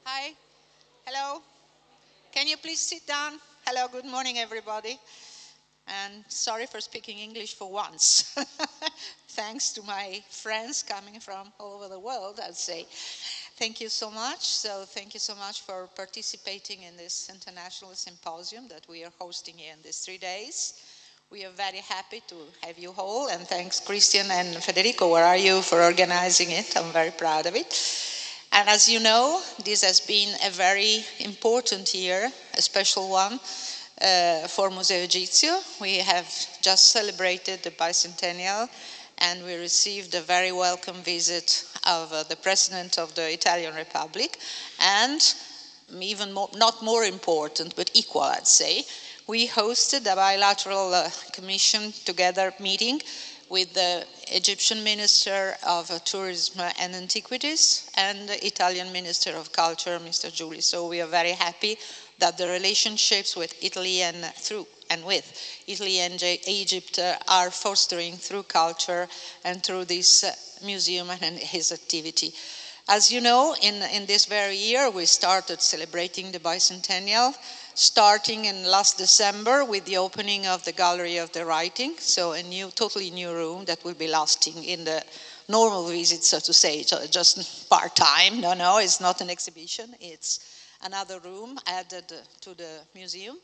Hi, hello. Can you please sit down? Hello, good morning, everybody. And sorry for speaking English for once. Thanks to my friends coming from all over the world, I'd say. Thank you so much. So thank you so much for participating in this international symposium that we are hosting here in these 3 days. We are very happy to have you all, and thanks Christian and Federico, where are you, for organizing it. I'm very proud of it. And as you know, this has been a very important year, a special one for Museo Egizio. We have just celebrated the bicentennial, and we received a very welcome visit of the President of the Italian Republic, and even more, not more important, but equal, I'd say, we hosted a bilateral commission together meeting with the Egyptian Minister of Tourism and Antiquities and the Italian Minister of Culture, Mr. Giuli. So we are very happy that the relationships with Italy and with Italy and Egypt are fostering through culture and through this museum and his activity. As you know, in this very year, we started celebrating the bicentennial, starting in last December with the opening of the Gallery of the Writing, so a totally new room that will be lasting in the normal visit, so to say, just part-time. No, it's not an exhibition. It's another room added to the museum.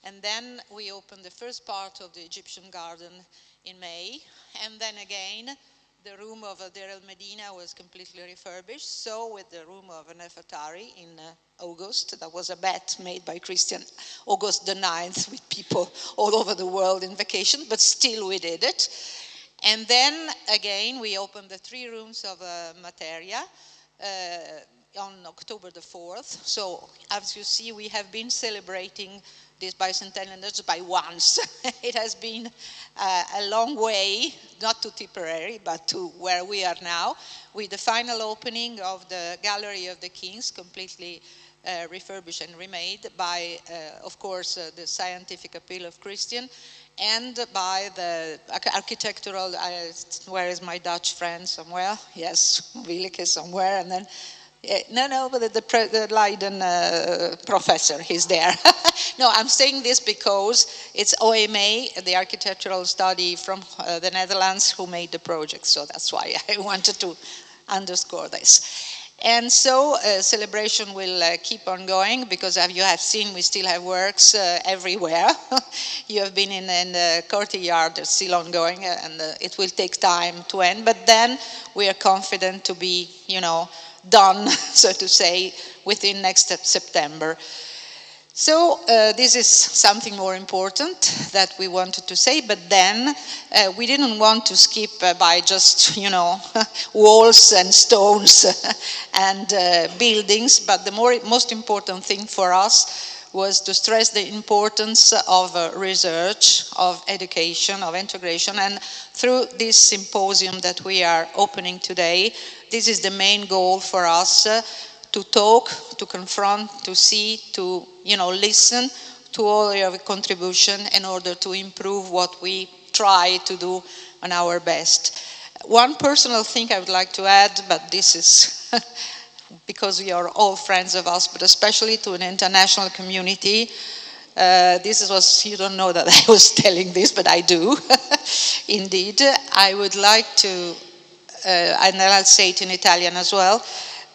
And then we opened the first part of the Egyptian garden in May. And then again, the room of Deir el Medina was completely refurbished. So with the room of Nefertari in August, that was a bet made by Christian, August the 9th, with people all over the world in vacation, but still we did it. And then again, we opened the 3 rooms of Materia on October the 4th. So as you see, we have been celebrating this bicentennial not just by once. It has been a long way, not to Tipperary, but to where we are now, with the final opening of the Gallery of the Kings, completely refurbished and remade by, of course, the scientific appeal of Christian, and by the architectural, where is my Dutch friend somewhere? Yes, Willeke somewhere, and then but the Leiden professor, he's there. No, I'm saying this because it's OMA, the architectural study from the Netherlands, who made the project. So that's why I wanted to underscore this. And so celebration will keep on going, because as you have seen, we still have works everywhere. You have been in the courtyard, it's still ongoing, and it will take time to end. But then we are confident to be, done, so to say, within next September. So this is something more important that we wanted to say, but then we didn't want to skip by just, walls and stones and buildings, but the most important thing for us was to stress the importance of research, of education, of integration, and through this symposium that we are opening today, this is the main goal for us, to talk, to confront, to see, to listen to all your contribution in order to improve what we try to do on our best. One personal thing I would like to add, but this is because we are all friends of us, but especially to an international community. This was, you don't know that I was telling this, but I do. Indeed, I would like to, and I'll say it in Italian as well,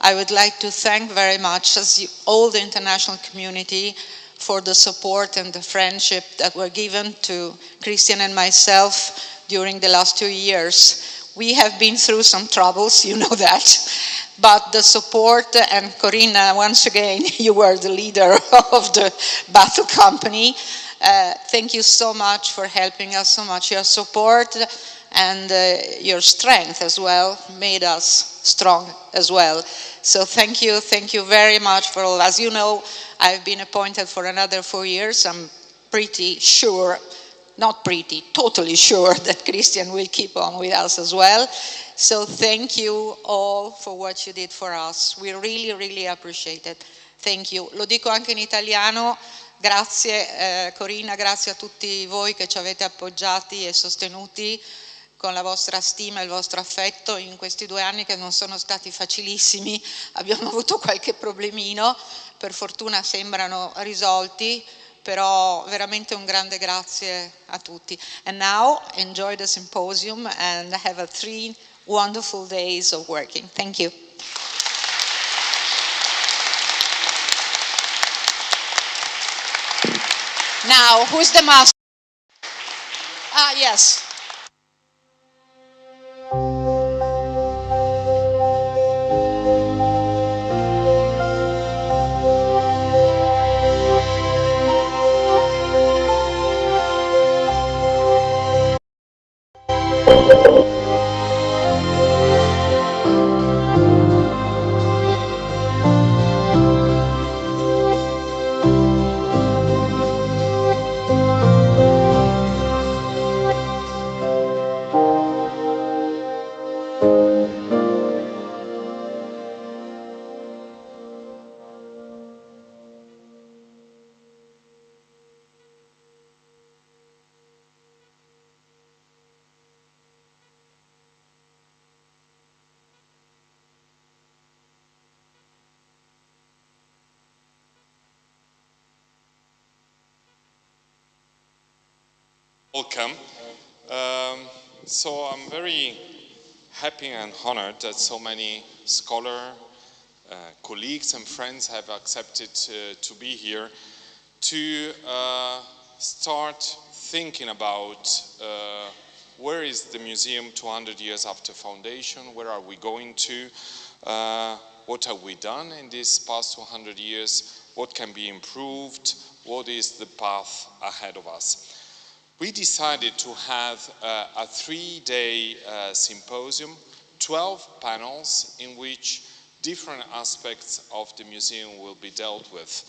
I would like to thank very much all the international community for the support and the friendship that were given to Christian and myself during the last 2 years. We have been through some troubles, you know that, but the support, and Corinna, once again, you were the leader of the battle company. Thank you so much for helping us so much. Your support and your strength as well made us strong as well. So thank you very much for all. As you know, I've been appointed for another 4 years. I'm pretty sure, not pretty, totally sure that Christian will keep on with us as well. So thank you all for what you did for us. We really, really appreciate it. Thank you. Lo dico anche in italiano. Grazie Corinna, grazie a tutti voi che ci avete appoggiati e sostenuti con la vostra stima e il vostro affetto in questi 2 anni che non sono stati facilissimi. Abbiamo avuto qualche problemino, per fortuna sembrano risolti, però veramente un grande grazie a tutti. And now, enjoy the symposium and have 3 wonderful days of working. Thank you. Now, who's the master? Ah, yes. Welcome. So I'm very happy and honored that so many scholars, colleagues and friends have accepted to be here to start thinking about where is the museum 200 years after foundation, where are we going to, what have we done in these past 200 years, what can be improved, what is the path ahead of us. We decided to have a 3-day symposium, 12 panels in which different aspects of the museum will be dealt with.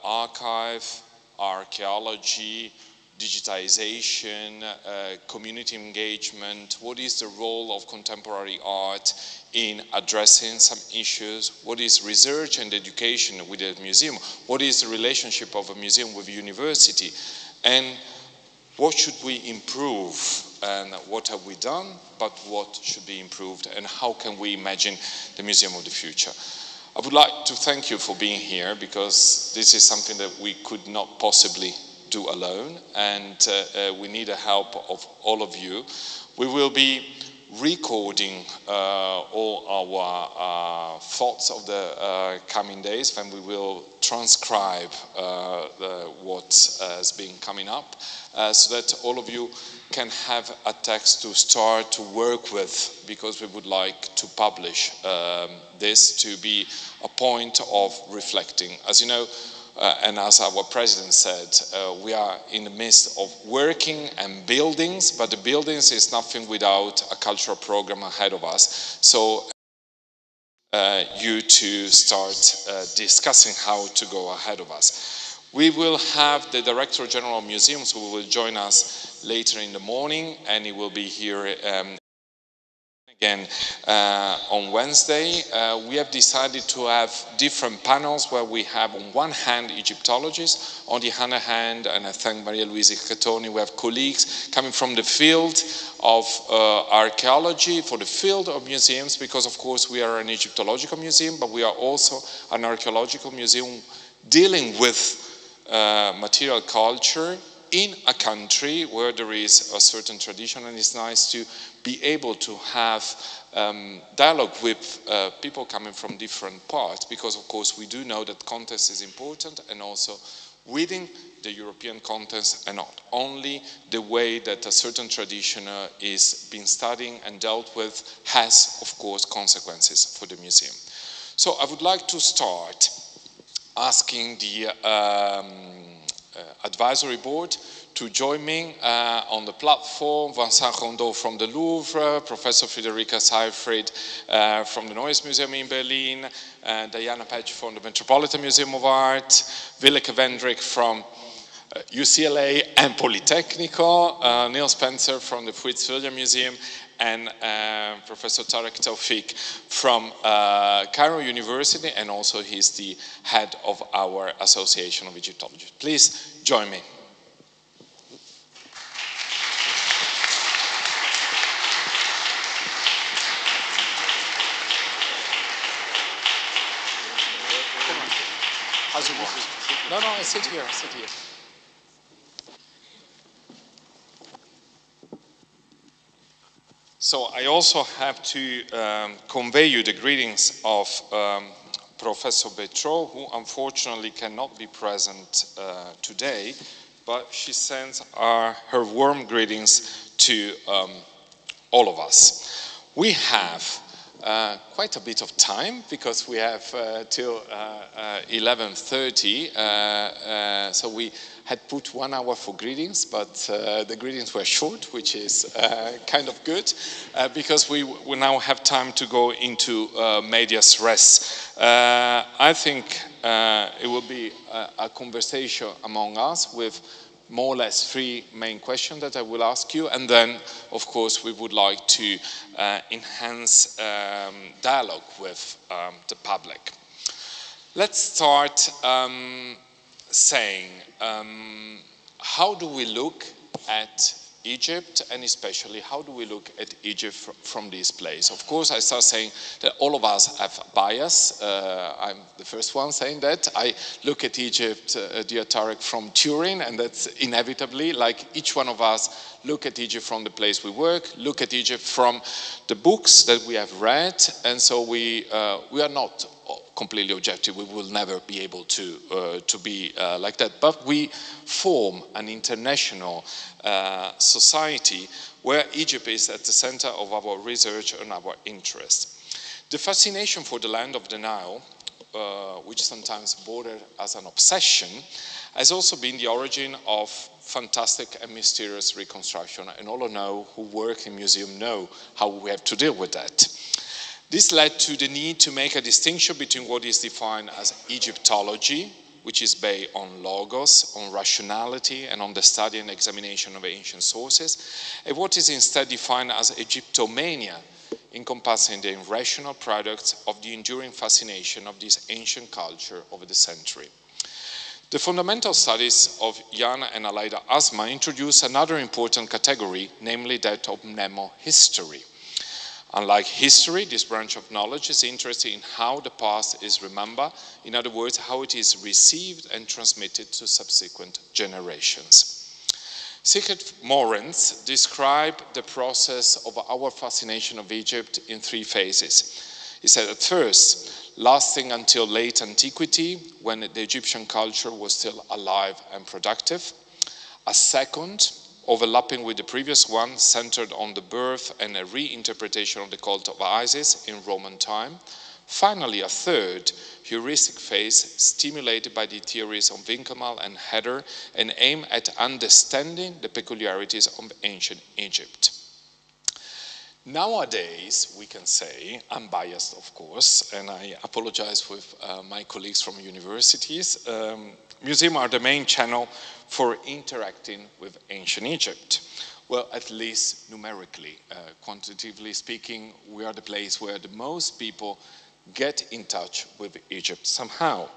Archive, archaeology, digitization, community engagement, what is the role of contemporary art in addressing some issues, what is research and education with a museum, what is the relationship of a museum with a university, and what should we improve, and what have we done, but what should be improved, and how can we imagine the museum of the future. I would like to thank you for being here, because this is something that we could not possibly do alone, and we need the help of all of you. We will be recording all our thoughts of the coming days, and we will transcribe what has been coming up, so that all of you can have a text to start to work with, because we would like to publish this to be a point of reflecting. As you know, and as our president said, we are in the midst of working and buildings, but the buildings is nothing without a cultural program ahead of us. So you to start discussing how to go ahead of us. We will have the Director General of Museums who will join us later in the morning, and he will be here again on Wednesday. We have decided to have different panels where we have on one hand Egyptologists, on the other hand, and I thank Maria Luisa Catoni, we have colleagues coming from the field of archaeology, for the field of museums, because of course we are an Egyptological museum, but we are also an archaeological museum dealing with material culture in a country where there is a certain tradition, and it's nice to be able to have dialogue with people coming from different parts, because of course we do know that context is important, and also within the European context, and not only the way that a certain tradition is being studied and dealt with has of course consequences for the museum. So I would like to start asking the advisory board to join me on the platform. Vincent Rondot from the Louvre, Professor Friederike Seyfried from the Neues Museum in Berlin, Diana Patch from the Metropolitan Museum of Art, Willeke Wendrich from UCLA and Politecnico, Neal Spencer from the Fritz William Museum, and Professor Tarek Tawfik from Cairo University, and also he's the head of our Association of Egyptology. Please join me. How's it work? No, I sit here, So I also have to convey you the greetings of Professor Betro, who unfortunately cannot be present today, but she sends her warm greetings to all of us. We have quite a bit of time, because we have till 11:30, so we had put 1 hour for greetings, but the greetings were short, which is kind of good, because we now have time to go into medias res. I think it will be a conversation among us with more or less 3 main questions that I will ask you, and then of course we would like to enhance dialogue with the public. Let's start saying, how do we look at Egypt, and especially how do we look at Egypt from this place. Of course, I start saying that all of us have bias. I'm the first one saying that. I look at Egypt, dear Tarek, from Turin, and that's inevitably, like each one of us look at Egypt from the place we work, look at Egypt from the books that we have read, and so we are not completely objective. We will never be able to be like that. But we form an international society where Egypt is at the center of our research and our interest. The fascination for the land of the Nile, which sometimes bordered as an obsession, has also been the origin of fantastic and mysterious reconstruction. And all who work in museum know how we have to deal with that. This led to the need to make a distinction between what is defined as Egyptology, which is based on logos, on rationality, and on the study and examination of ancient sources, and what is instead defined as Egyptomania, encompassing the irrational products of the enduring fascination of this ancient culture over the century. The fundamental studies of Jan and Aleida Asma introduce another important category, namely that of mnemohistory. Unlike history, this branch of knowledge is interested in how the past is remembered, in other words, how it is received and transmitted to subsequent generations. Sigrid Morens described the process of our fascination of Egypt in 3 phases. He said, at first, lasting until late antiquity, when the Egyptian culture was still alive and productive. A second, overlapping with the previous one, centered on the birth and a reinterpretation of the cult of Isis in Roman time. Finally, a third, heuristic phase, stimulated by the theories of Winkelmann and Heder, and aimed at understanding the peculiarities of ancient Egypt. Nowadays, we can say, I'm biased of course, and I apologize with my colleagues from universities, museums are the main channel for interacting with ancient Egypt. Well, at least numerically. Quantitatively speaking, we are the place where the most people get in touch with Egypt somehow.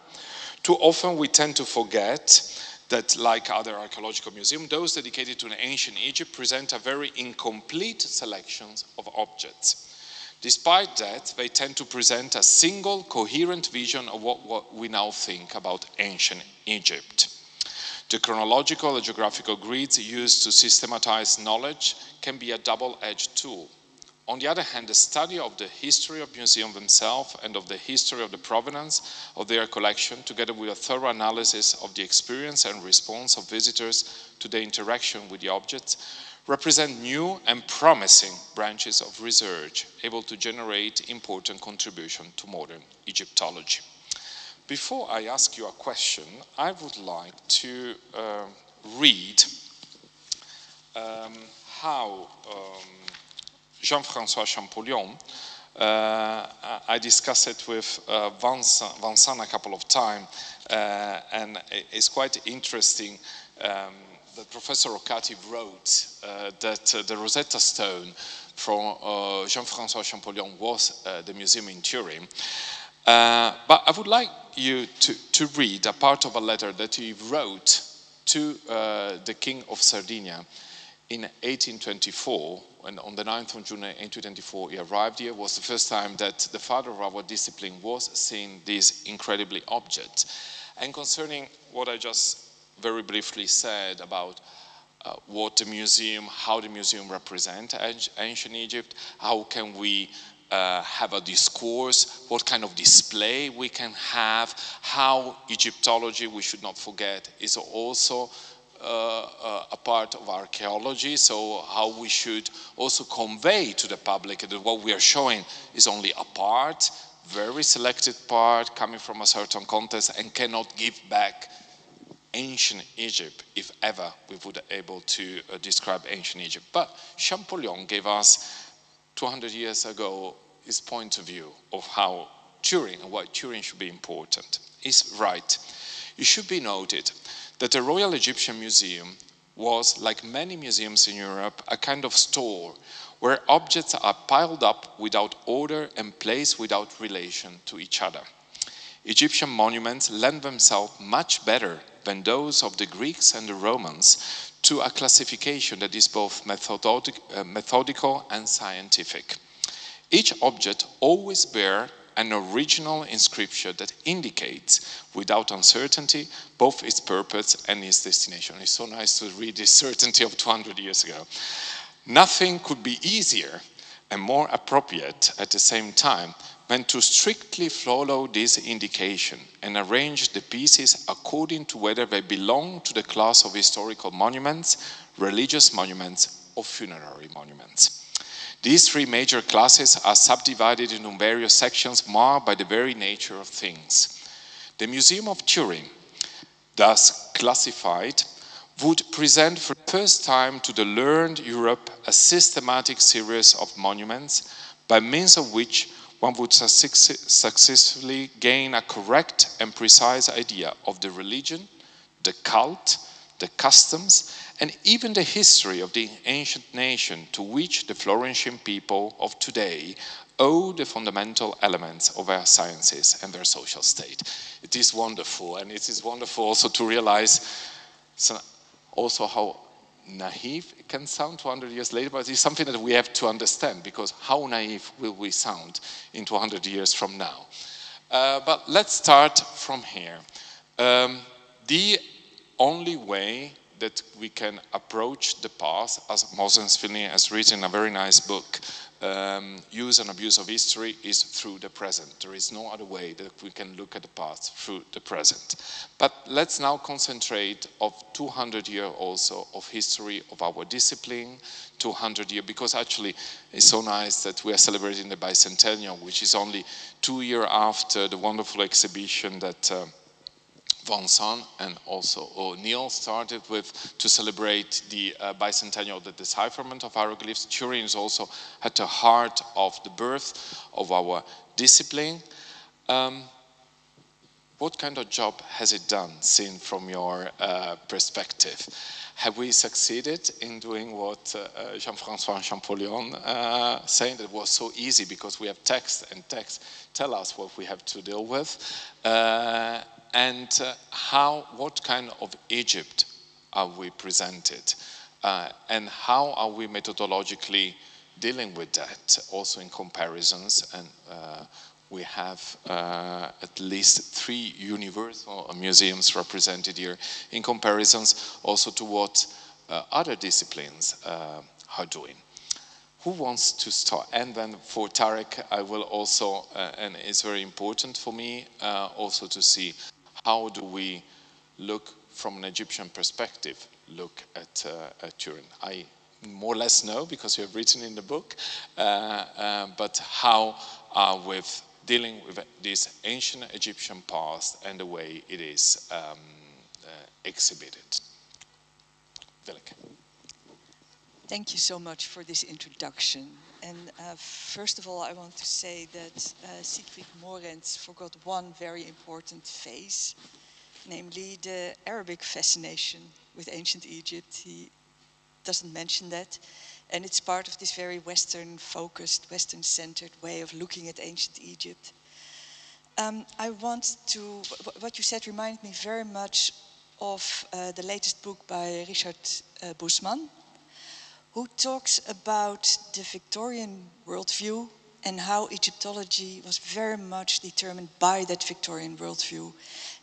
Too often we tend to forget that, like other archaeological museums, those dedicated to an ancient Egypt present a very incomplete selection of objects. Despite that, they tend to present a single, coherent vision of what we now think about ancient Egypt. The chronological and geographical grids used to systematize knowledge can be a double-edged tool. On the other hand, the study of the history of museums themselves and of the history of the provenance of their collection, together with a thorough analysis of the experience and response of visitors to the interaction with the objects, represent new and promising branches of research able to generate important contribution to modern Egyptology. Before I ask you a question, I would like to read how Jean-François Champollion, I discussed it with Vincent a couple of times, and it's quite interesting that Professor Rocati wrote that the Rosetta Stone from Jean-François Champollion was the museum in Turin. But I would like you to read a part of a letter that he wrote to the King of Sardinia in 1824, when on the 9th of June 1824 he arrived here. It was the first time that the father of our discipline was seeing this incredibly object. And concerning what I just very briefly said about what the museum, how the museum represents ancient Egypt, how can we have a discourse, what kind of display we can have, how Egyptology, we should not forget, is also a part of archaeology, so how we should also convey to the public that what we are showing is only a part, very selected part, coming from a certain context, and cannot give back ancient Egypt, if ever we would be able to describe ancient Egypt. But Champollion gave us 200 years ago his point of view of how Turin and why Turin should be important. He's right. It should be noted that the Royal Egyptian Museum was, like many museums in Europe, a kind of store where objects are piled up without order and placed without relation to each other. Egyptian monuments lend themselves much better than those of the Greeks and the Romans to a classification that is both methodical and scientific. Each object always bears an original inscription that indicates, without uncertainty, both its purpose and its destination. It's so nice to read this certainty of 200 years ago. Nothing could be easier and more appropriate at the same time than to strictly follow this indication and arrange the pieces according to whether they belong to the class of historical monuments, religious monuments, or funerary monuments. These three major classes are subdivided into various sections marked by the very nature of things. The Museum of Turin, thus classified, would present for the first time to the learned Europe a systematic series of monuments by means of which one would successfully gain a correct and precise idea of the religion, the cult, the customs, and even the history of the ancient nation to which the Florentine people of today owe the fundamental elements of their sciences and their social state. It is wonderful, and it is wonderful also to realize also how naive it can sound 200 years later, but it's something that we have to understand, because how naive will we sound in 200 years from now? But let's start from here. The only way that we can approach the past, as Moses Finley has written in a very nice book, Use and Abuse of History, is through the present. There is no other way that we can look at the past through the present. But let's now concentrate of 200 years also of history of our discipline, 200 years, because actually it's so nice that we are celebrating the bicentennial, which is only 2 years after the wonderful exhibition that Vincent and also Neal started with to celebrate the bicentennial of the decipherment of hieroglyphs. Turin is also at the heart of the birth of our discipline. What kind of job has it done, seen from your perspective? Have we succeeded in doing what Jean-François Champollion saying, that it was so easy because we have text, and text tell us what we have to deal with? And what kind of Egypt are we presented? And how are we methodologically dealing with that, also in comparisons? And we have at least 3 universal museums represented here in comparisons also to what other disciplines are doing. Who wants to start? And then for Tarek, I will also, and it's very important for me also to see how do we look from an Egyptian perspective, look at Turin. I more or less know because you have written in the book, but how are we dealing with this ancient Egyptian past and the way it is exhibited? Willeke. Thank you so much for this introduction. And first of all, I want to say that Seyfried Morens forgot one very important phase, namely the Arabic fascination with ancient Egypt. He doesn't mention that. And it's part of this very Western-focused, Western-centered way of looking at ancient Egypt. What you said reminded me very much of the latest book by Richard Bussmann, who talks about the Victorian worldview and how Egyptology was very much determined by that Victorian worldview,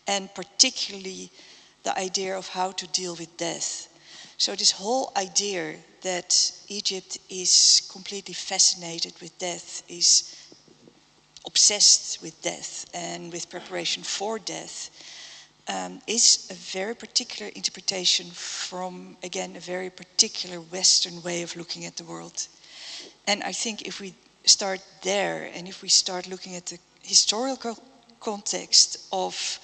and particularly the idea of how to deal with death. So this whole idea that Egypt is completely fascinated with death, is obsessed with death and with preparation for death, is a very particular interpretation from, again, a very particular Western way of looking at the world. And I think if we start there, and if we start looking at the historical context of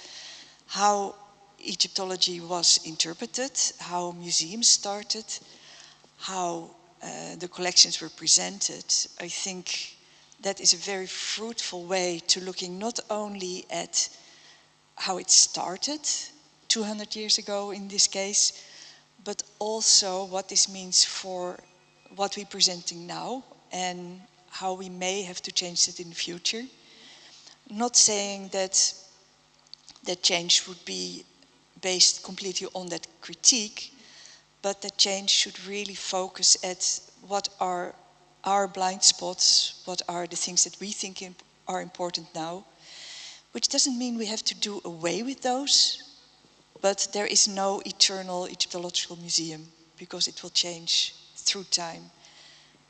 how Egyptology was interpreted, how museums started, how the collections were presented, I think that is a very fruitful way to looking not only at how it started 200 years ago in this case, but also what this means for what we're presenting now and how we may have to change it in the future. Not saying that that change would be based completely on that critique, but that change should really focus at what are our blind spots, what are the things that we think are important now, which doesn't mean we have to do away with those, but there is no eternal Egyptological museum because it will change through time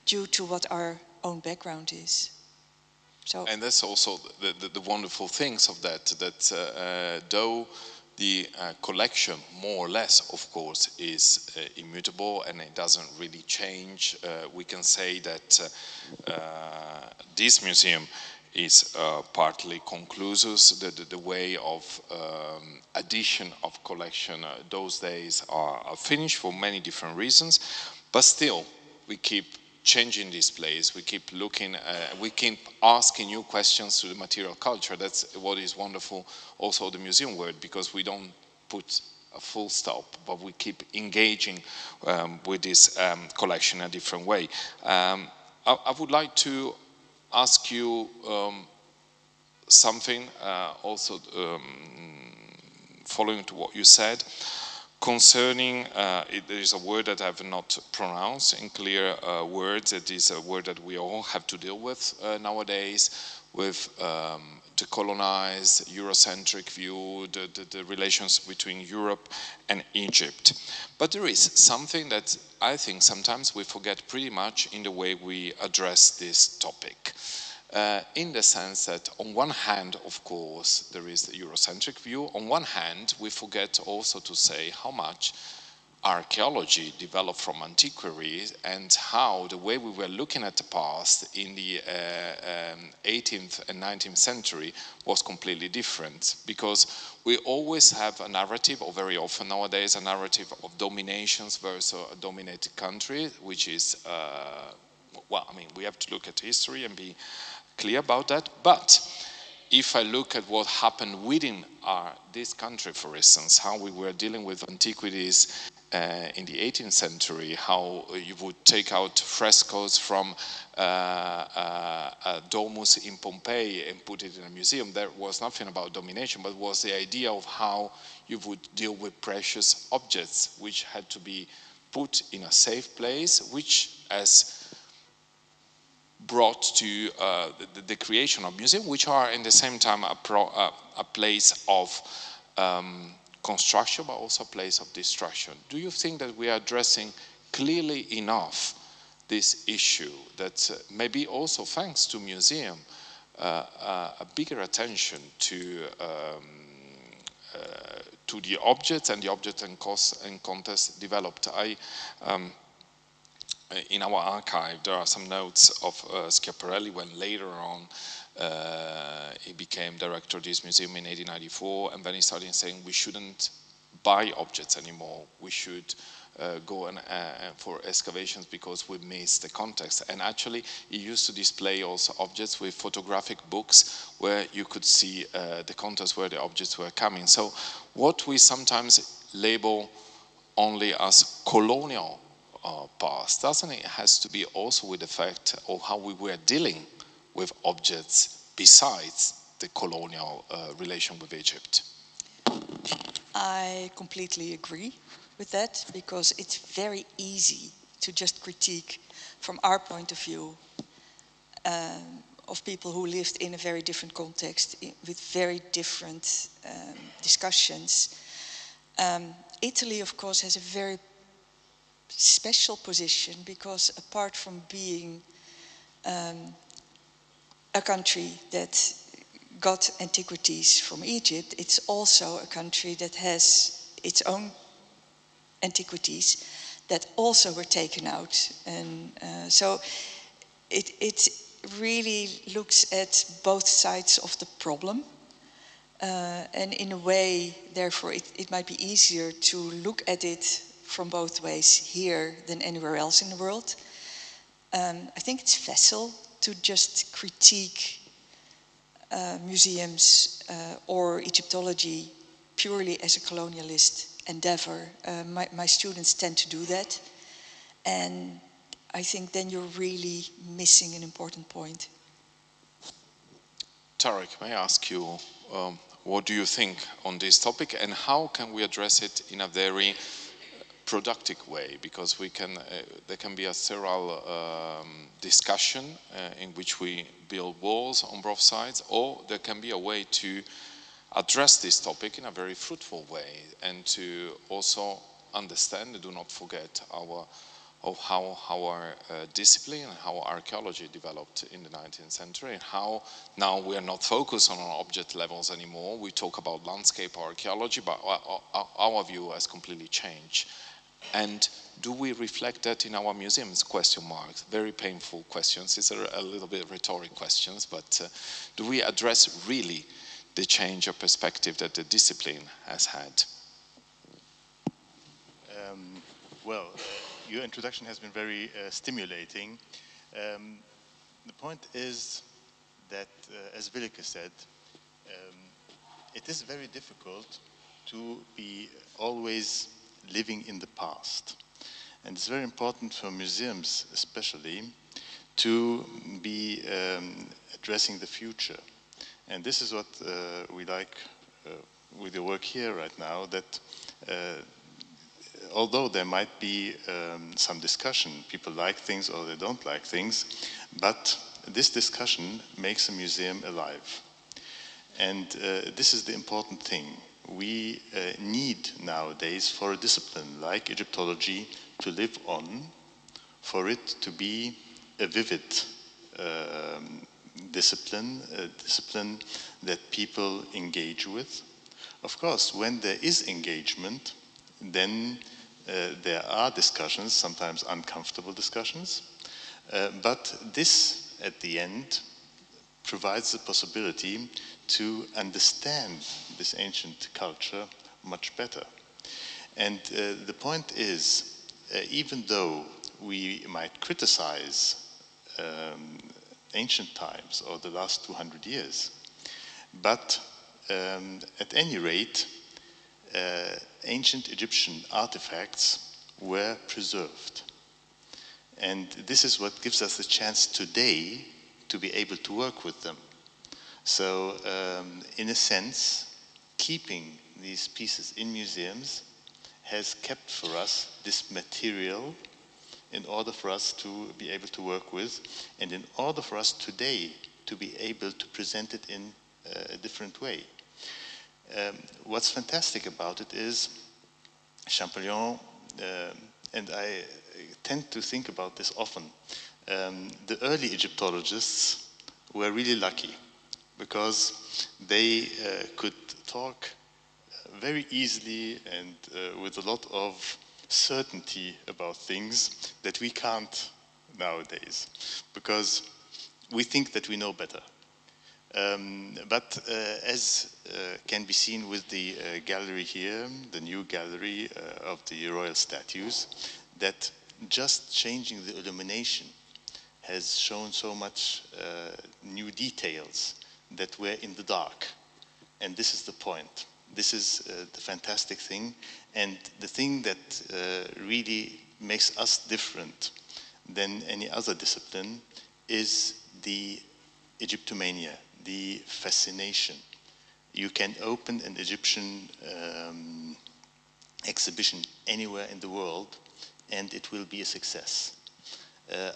due to what our own background is. So, and that's also the wonderful things of that, though the collection, more or less, of course, is immutable and it doesn't really change. We can say that this museum is partly conclusus. The way of addition of collection, those days are finished for many different reasons, but still we keep changing this place, we keep looking, we keep asking new questions to the material culture. That's what is wonderful also the museum world, because we don't put a full stop, but we keep engaging with this collection in a different way. I would like to ask you something also following to what you said. Concerning, there is a word that I have not pronounced in clear words. It is a word that we all have to deal with nowadays, with decolonized, Eurocentric view, the relations between Europe and Egypt. But there is something that I think sometimes we forget pretty much in the way we address this topic. In the sense that on one hand, of course, there is the Eurocentric view. On one hand, we forget also to say how much archaeology developed from antiquity and how the way we were looking at the past in the 18th and 19th century was completely different. Because we always have a narrative, or very often nowadays, a narrative of dominations versus a dominated country, which is, well, I mean, we have to look at history and be clear about that. But if I look at what happened within this country, for instance, how we were dealing with antiquities in the 18th century, how you would take out frescoes from a domus in Pompeii and put it in a museum, there was nothing about domination, but was the idea of how you would deal with precious objects, which had to be put in a safe place, which as brought to the creation of museums, which are in the same time a place of construction, but also a place of destruction. Do you think that we are addressing clearly enough this issue, that maybe also thanks to museum, a bigger attention to the objects and the object and contest developed? In our archive, there are some notes of Schiaparelli when later on he became director of this museum in 1894, and then he started saying we shouldn't buy objects anymore. We should go for excavations because we miss the context. And actually, he used to display also objects with photographic books where you could see the context where the objects were coming. So what we sometimes label only as colonial past, doesn't it has to be also with the fact of how we were dealing with objects besides the colonial relation with Egypt? I completely agree with that, because it's very easy to just critique from our point of view of people who lived in a very different context with very different discussions. Italy, of course, has a very special position, because apart from being a country that got antiquities from Egypt, it's also a country that has its own antiquities that also were taken out. And so it really looks at both sides of the problem. And in a way, therefore, it might be easier to look at it from both ways here than anywhere else in the world. I think it's facile to just critique museums or Egyptology purely as a colonialist endeavor. My students tend to do that. And I think then you're really missing an important point. Tarek, may I ask you what do you think on this topic, and how can we address it in a very productive way? Because we can, there can be a thorough discussion in which we build walls on both sides, or there can be a way to address this topic in a very fruitful way and to also understand and do not forget how our discipline and how archaeology developed in the 19th century, and how now we are not focused on object levels anymore. We talk about landscape archaeology, but our view has completely changed. And do we reflect that in our museums? Question marks. Very painful questions. These are a little bit rhetoric questions, but do we address really the change of perspective that the discipline has had? Your introduction has been very stimulating. The point is that, as Willeke said, it is very difficult to be always living in the past. And it's very important for museums especially to be addressing the future. And this is what we like with your work here right now, that although there might be some discussion, people like things or they don't like things, but this discussion makes a museum alive. And this is the important thing. We need nowadays for a discipline like Egyptology to live on, for it to be a vivid discipline, a discipline that people engage with. Of course, when there is engagement, then there are discussions, sometimes uncomfortable discussions, but this, at the end, provides the possibility to understand this ancient culture much better. And the point is, even though we might criticize ancient times or the last 200 years, but at any rate, ancient Egyptian artifacts were preserved. And this is what gives us the chance today to be able to work with them. So, in a sense, keeping these pieces in museums has kept for us this material in order for us to be able to work with, and in order for us today to be able to present it in a different way. What's fantastic about it is Champollion, and I tend to think about this often, the early Egyptologists were really lucky because they could talk very easily and with a lot of certainty about things that we can't nowadays, because we think that we know better. But as can be seen with the gallery here, the new gallery of the royal statues, that just changing the illumination has shown so much new details that were in the dark. And this is the point. This is the fantastic thing, and the thing that really makes us different than any other discipline is the Egyptomania, the fascination. You can open an Egyptian exhibition anywhere in the world and it will be a success.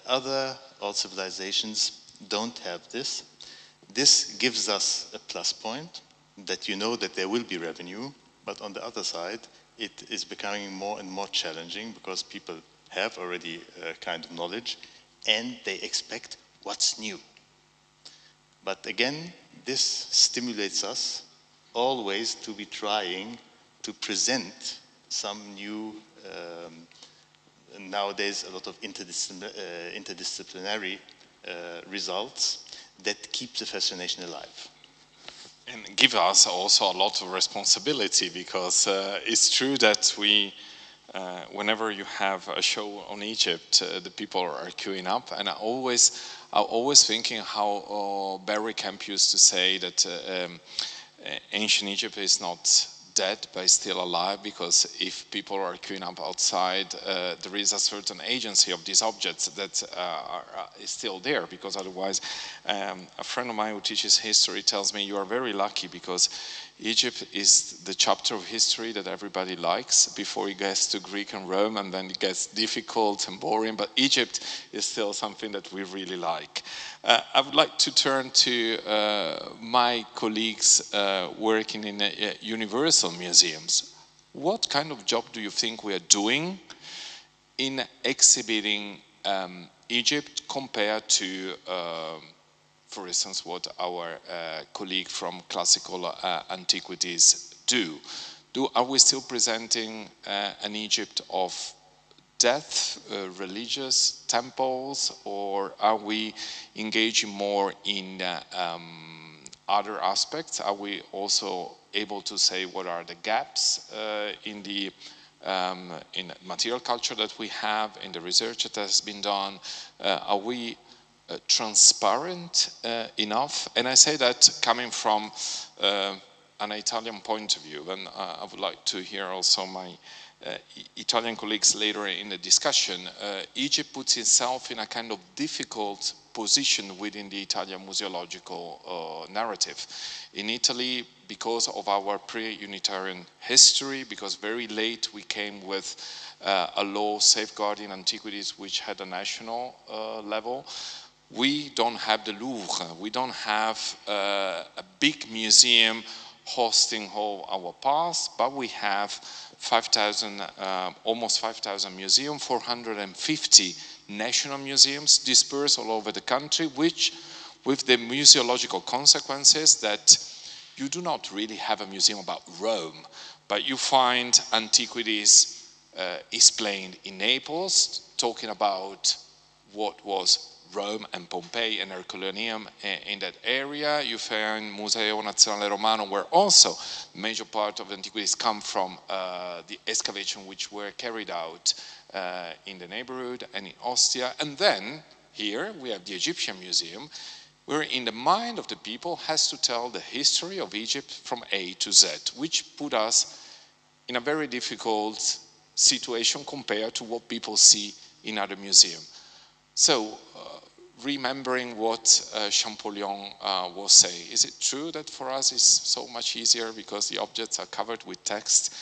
Other old civilizations don't have this. This gives us a plus point that you know that there will be revenue, but on the other side, it is becoming more and more challenging because people have already a kind of knowledge and they expect what's new. But again, this stimulates us always to be trying to present some new, nowadays a lot of interdisciplinary results that keep the fascination alive. And give us also a lot of responsibility, because it's true that we, whenever you have a show on Egypt, the people are queuing up, and I'm always thinking how Barry Kemp used to say that ancient Egypt is not dead but still alive, because if people are queuing up outside, there is a certain agency of these objects that is still there, because otherwise, a friend of mine who teaches history tells me you are very lucky because Egypt is the chapter of history that everybody likes before it gets to Greek and Rome, and then it gets difficult and boring, but Egypt is still something that we really like. I would like to turn to my colleagues working in universal museums. What kind of job do you think we are doing in exhibiting Egypt compared to for instance, what our colleague from classical antiquities do. Are we still presenting an Egypt of death, religious temples, or are we engaging more in other aspects? Are we also able to say what are the gaps in the material culture that we have, in the research that has been done? Are we transparent enough? And I say that coming from an Italian point of view, and I would like to hear also my Italian colleagues later in the discussion. Egypt puts itself in a kind of difficult position within the Italian museological narrative. In Italy, because of our pre-Unitarian history, because very late we came with a law safeguarding antiquities which had a national level, we don't have the Louvre, we don't have a big museum hosting all our past, but we have 5,000, almost 5,000 museums, 450 national museums dispersed all over the country, which with the museological consequences that you do not really have a museum about Rome, but you find antiquities explained in Naples, talking about what was Rome and Pompeii and Herculaneum in that area. You find Museo Nazionale Romano, where also major part of the antiquities come from the excavation which were carried out in the neighborhood and in Ostia. And then here we have the Egyptian Museum, where in the mind of the people has to tell the history of Egypt from A to Z, which put us in a very difficult situation compared to what people see in other museums. So, remembering what Champollion was saying, is it true that for us it's so much easier because the objects are covered with text,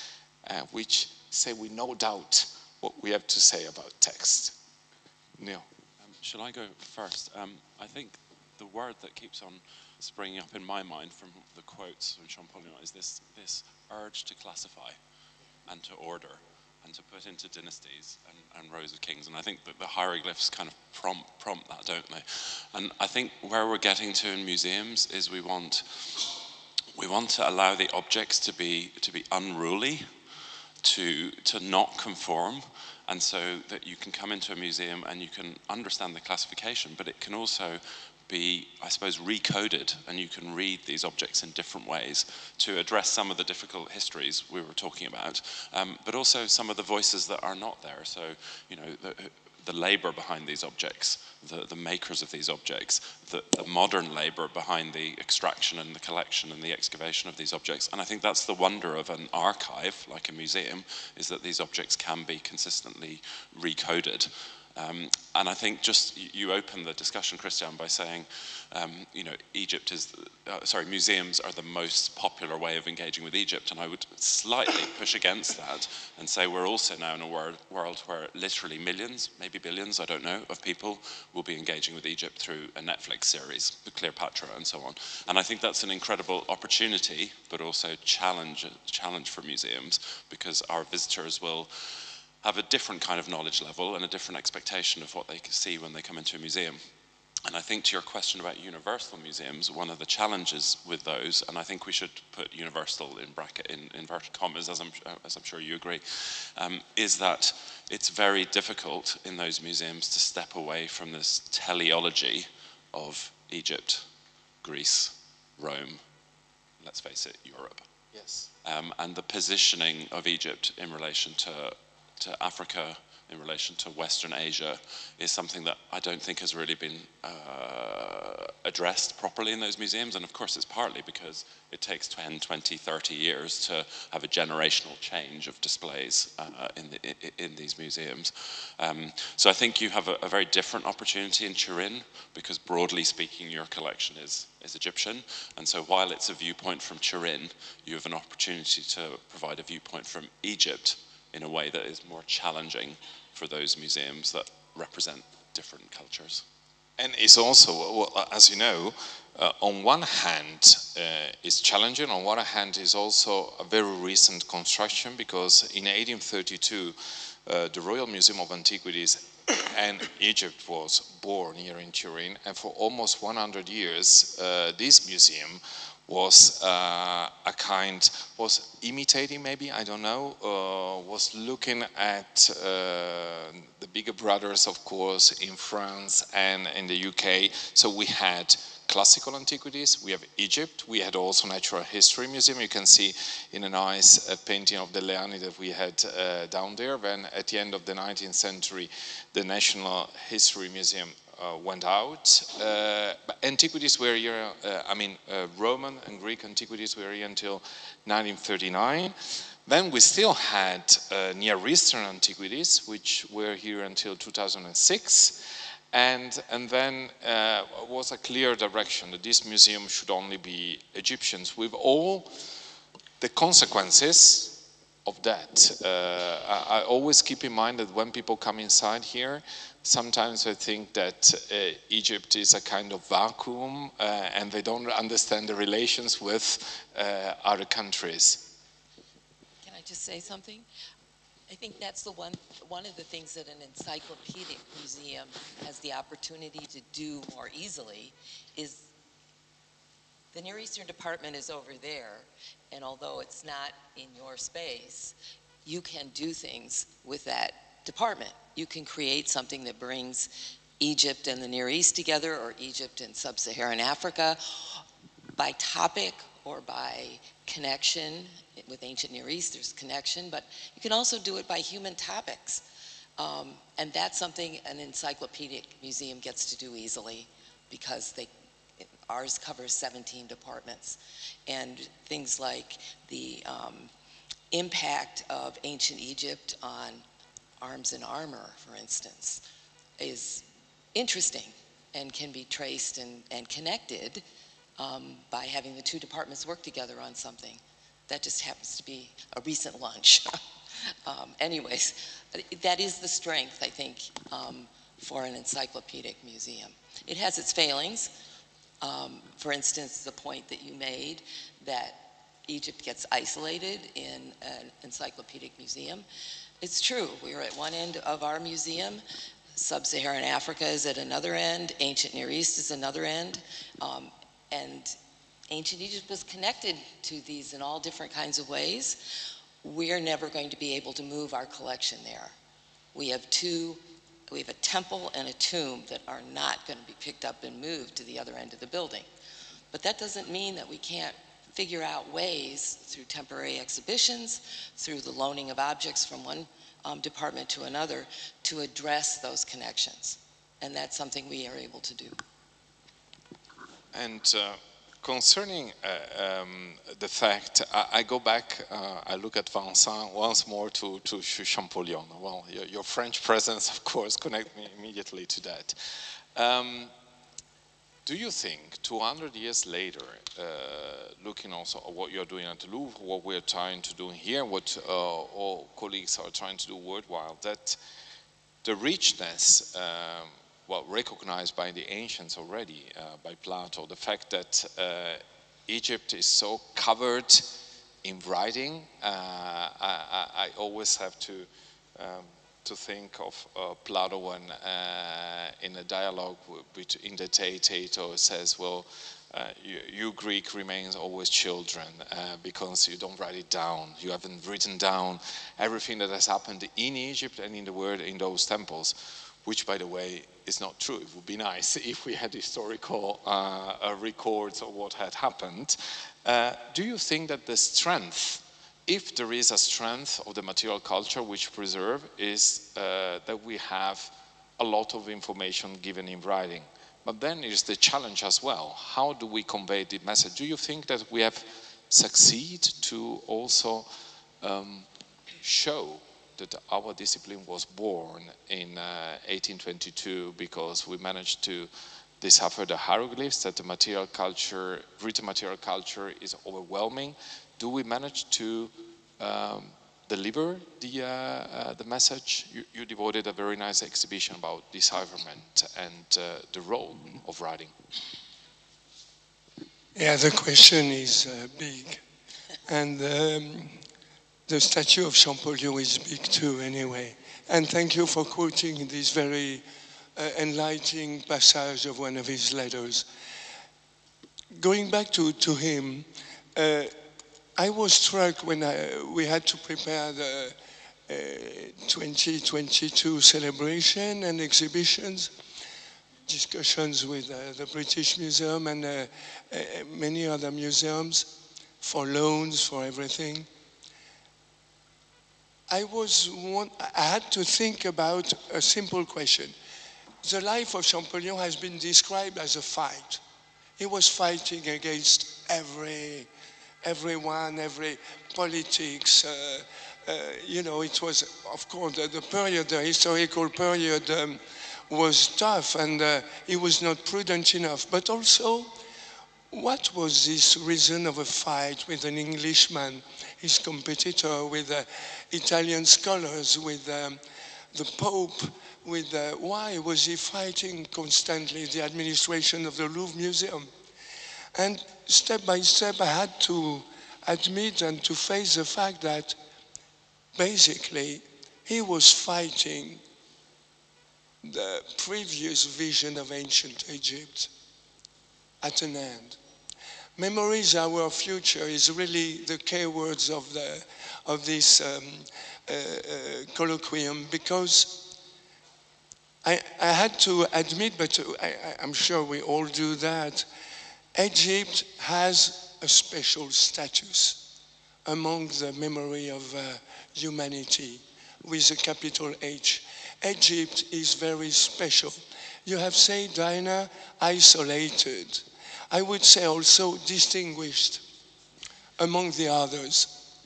which say we no doubt what we have to say about text? Neal. Shall I go first? I think the word that keeps on springing up in my mind from the quotes from Champollion is this urge to classify and to order and to put into dynasties and rows of kings. And I think that the hieroglyphs kind of prompt that, don't they? And I think where we're getting to in museums is we want to allow the objects to be unruly, to not conform, and so that you can come into a museum and you can understand the classification, but it can also be, I suppose, recoded, and you can read these objects in different ways to address some of the difficult histories we were talking about, but also some of the voices that are not there. So, you know, the labor behind these objects, the makers of these objects, the modern labor behind the extraction and the collection and the excavation of these objects. And I think that's the wonder of an archive, like a museum, is that these objects can be consistently recoded. And I think just you opened the discussion, Christian, by saying, you know, museums are the most popular way of engaging with Egypt, and I would slightly push against that and say we're also now in a world where literally millions, maybe billions, I don't know, of people will be engaging with Egypt through a Netflix series, Cleopatra and so on. And I think that's an incredible opportunity, but also challenge for museums, because our visitors will have a different kind of knowledge level and a different expectation of what they can see when they come into a museum. And I think to your question about universal museums, one of the challenges with those, and I think we should put universal in inverted commas, as I'm sure you agree, is that it's very difficult in those museums to step away from this teleology of Egypt, Greece, Rome, let's face it, Europe. Yes. And the positioning of Egypt in relation to Africa, in relation to Western Asia is something that I don't think has really been addressed properly in those museums. And of course it's partly because it takes 10, 20, 30 years to have a generational change of displays in these museums. So I think you have a very different opportunity in Turin, because broadly speaking your collection is Egyptian, and so while it's a viewpoint from Turin, you have an opportunity to provide a viewpoint from Egypt in a way that is more challenging for those museums that represent different cultures. And it's also, well, as you know, on one hand it's challenging, on one hand it's also a very recent construction, because in 1832 the Royal Museum of Antiquities and Egypt was born here in Turin, and for almost 100 years this museum was was imitating, maybe, I don't know, was looking at the bigger brothers, of course, in France and in the UK. So we had classical antiquities, we have Egypt, we had also natural history museum. You can see in a nice painting of the Leani that we had down there. Then at the end of the 19th century, the National History Museum went out. But antiquities were here, Roman and Greek antiquities were here until 1939. Then we still had Near Eastern antiquities, which were here until 2006. And then was a clear direction that this museum should only be Egyptians, with all the consequences of that. I always keep in mind that when people come inside here, sometimes I think that Egypt is a kind of vacuum and they don't understand the relations with other countries. Can I just say something? I think that's one of the things that an encyclopedic museum has the opportunity to do more easily is the Near Eastern department is over there, and although it's not in your space, you can do things with that department. You can create something that brings Egypt and the Near East together, or Egypt and Sub-Saharan Africa, by topic or by connection. With ancient Near East, there's connection, but you can also do it by human topics. And that's something an encyclopedic museum gets to do easily, because ours covers 17 departments. And things like the impact of ancient Egypt on arms and armor, for instance, is interesting and can be traced and connected by having the two departments work together on something. That just happens to be a recent lunch. Anyways, that is the strength, I think, for an encyclopedic museum. It has its failings. For instance, the point that you made that Egypt gets isolated in an encyclopedic museum. It's true. We are at one end of our museum. Sub-Saharan Africa is at another end. Ancient Near East is another end. And ancient Egypt was connected to these in all different kinds of ways. We're never going to be able to move our collection there. We have a temple and a tomb that are not going to be picked up and moved to the other end of the building. But that doesn't mean that we can't figure out ways through temporary exhibitions, through the loaning of objects from one department to another, to address those connections. And that's something we are able to do. And concerning the fact, I go back, I look at Vincent once more to Champollion. Well, your French presence, of course, connect me immediately to that. Do you think 200 years later, looking also at what you're doing at the Louvre, what we're trying to do here, what all colleagues are trying to do worldwide, that the richness, recognized by the ancients already, by Plato, the fact that Egypt is so covered in writing, I always have to think of Plato when in a dialogue in the Taito says, well, you Greek remains always children because you don't write it down. You haven't written down everything that has happened in Egypt and in the world in those temples, which, by the way, is not true. It would be nice if we had historical records of what had happened. Do you think that the strength if there is a strength of the material culture which preserve is that we have a lot of information given in writing. But then is the challenge as well. How do we convey the message? Do you think that we have succeeded to also show that our discipline was born in 1822 because we managed to decipher the hieroglyphs, that the material culture, written material culture is overwhelming? Do we manage to deliver the message? You devoted a very nice exhibition about decipherment and the role of writing. Yeah, the question is big. And the statue of Champollion is big too, anyway. And thank you for quoting this very enlightening passage of one of his letters. Going back to him, I was struck when we had to prepare the 2022 celebration and exhibitions, discussions with the British Museum and many other museums for loans, for everything. I had to think about a simple question. The life of Champollion has been described as a fight. He was fighting against everyone, every politics. You know, it was, of course, the period, the historical period was tough, and he was not prudent enough. But also, what was this reason of a fight with an Englishman, his competitor, with Italian scholars, with the Pope, with why was he fighting constantly the administration of the Louvre Museum? And step by step, I had to admit and to face the fact that basically he was fighting the previous vision of ancient Egypt at an end. Memories our future is really the key words of this colloquium, because I had to admit, but I'm sure we all do that, Egypt has a special status among the memory of humanity with a capital H. Egypt is very special. You have said, Diana, isolated. I would say also distinguished among the others.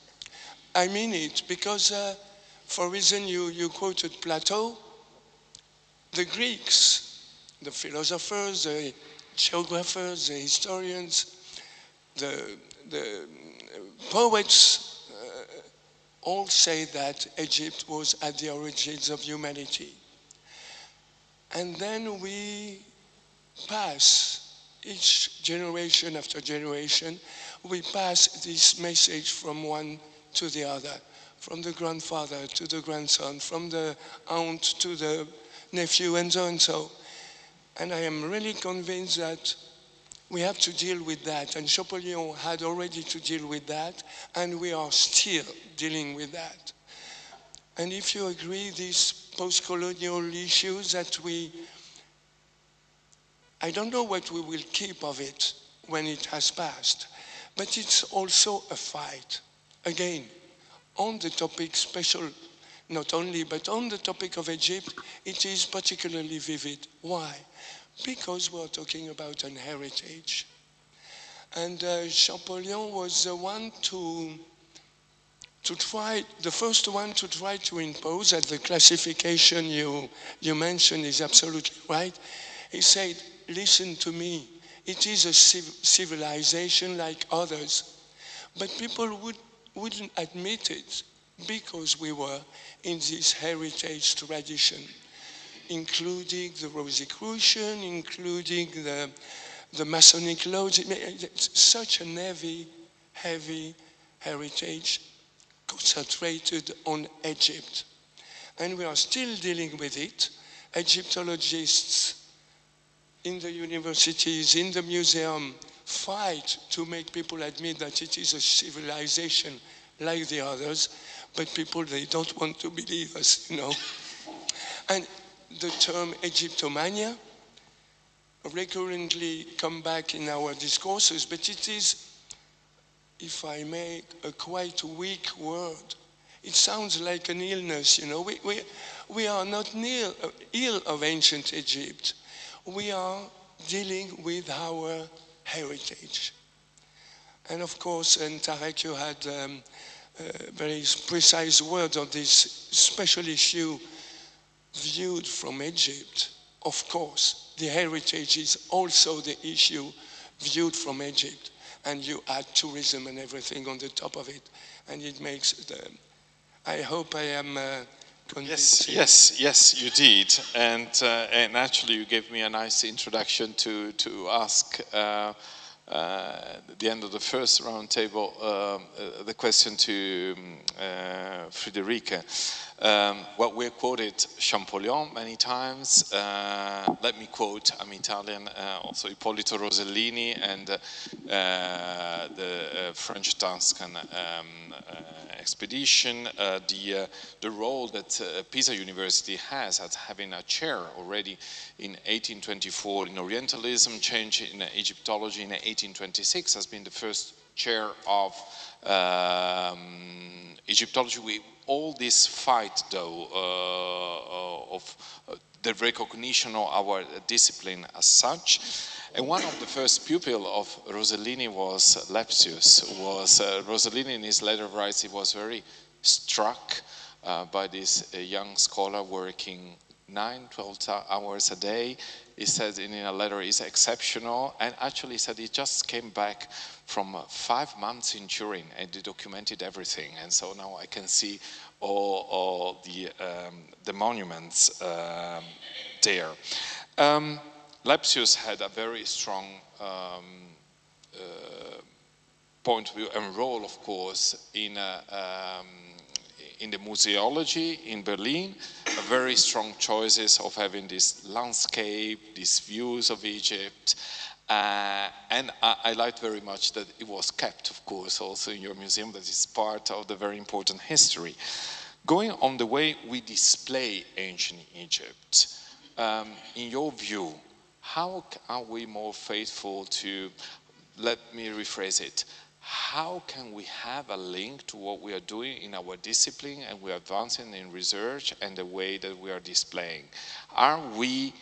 I mean it because for reason you quoted Plato, the Greeks, the philosophers, the geographers, the historians, the poets all say that Egypt was at the origins of humanity. And then we pass, each generation after generation, we pass this message from one to the other, from the grandfather to the grandson, from the aunt to the nephew, and so and so. And I am really convinced that we have to deal with that, and Champollion had already to deal with that, and we are still dealing with that. And if you agree, these post-colonial issues that I don't know what we will keep of it when it has passed, but it's also a fight. Again, on the topic special, not only, but on the topic of Egypt, it is particularly vivid. Why? Because we're talking about an heritage. And Champollion was the one the first one to try to impose, that the classification you mentioned is absolutely right. He said, listen to me, it is a civilization like others, but people wouldn't admit it because we were in this heritage tradition, including the Rosicrucian, including the Masonic lodge. It's such a heavy heritage concentrated on Egypt. And we are still dealing with it. Egyptologists in the universities, in the museum, fight to make people admit that it is a civilization like the others, but people, they don't want to believe us, you know. And the term Egyptomania recurrently come back in our discourses, but it is if I make a quite weak word. It sounds like an illness, you know. We are not ill of ancient Egypt. We are dealing with our heritage. And of course, and Tarek, you had very precise words on this special issue viewed from Egypt. Of course, the heritage is also the issue viewed from Egypt. And you add tourism and everything on the top of it. And it makes I hope I am convincing. Yes, you did. And actually you gave me a nice introduction to ask at the end of the first round table the question to Friederike. Well, we quoted Champollion many times. Let me quote, I'm Italian, also Ippolito Rosellini and the French Tuscan expedition, the role that Pisa University has at having a chair already in 1824 in Orientalism, change in Egyptology in 1826 has been the first chair of Egyptology. With all this fight, though, of the recognition of our discipline as such. And one of the first pupils of Rosellini was Lepsius. Rosellini in his letter writes he was very struck by this young scholar working 9-12 hours a day. He said in a letter he's exceptional, and actually he said he just came back from 5 months in Turin and he documented everything. And so now I can see all the monuments there. Lepsius had a very strong point of view and role, of course, in the museology in Berlin, very strong choices of having this landscape, these views of Egypt. And I liked very much that it was kept, of course, also in your museum, that is part of the very important history. Going on the way we display ancient Egypt, in your view, how are we more faithful to, let me rephrase it, how can we have a link to what we are doing in our discipline and we are advancing in research and the way that we are displaying? Are we,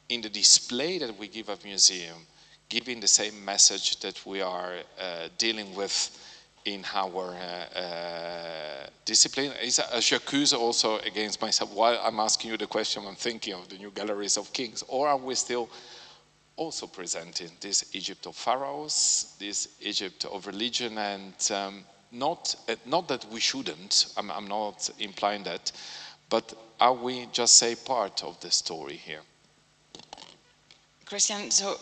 in the display that we give at museum, giving the same message that we are dealing with in our discipline? Is a j'accuse also against myself while I'm asking you the question? I'm thinking of the new galleries of kings, or are we still also presenting this Egypt of pharaohs, this Egypt of religion, and not that we shouldn't, I'm not implying that, but are we just say part of the story here? Christian, so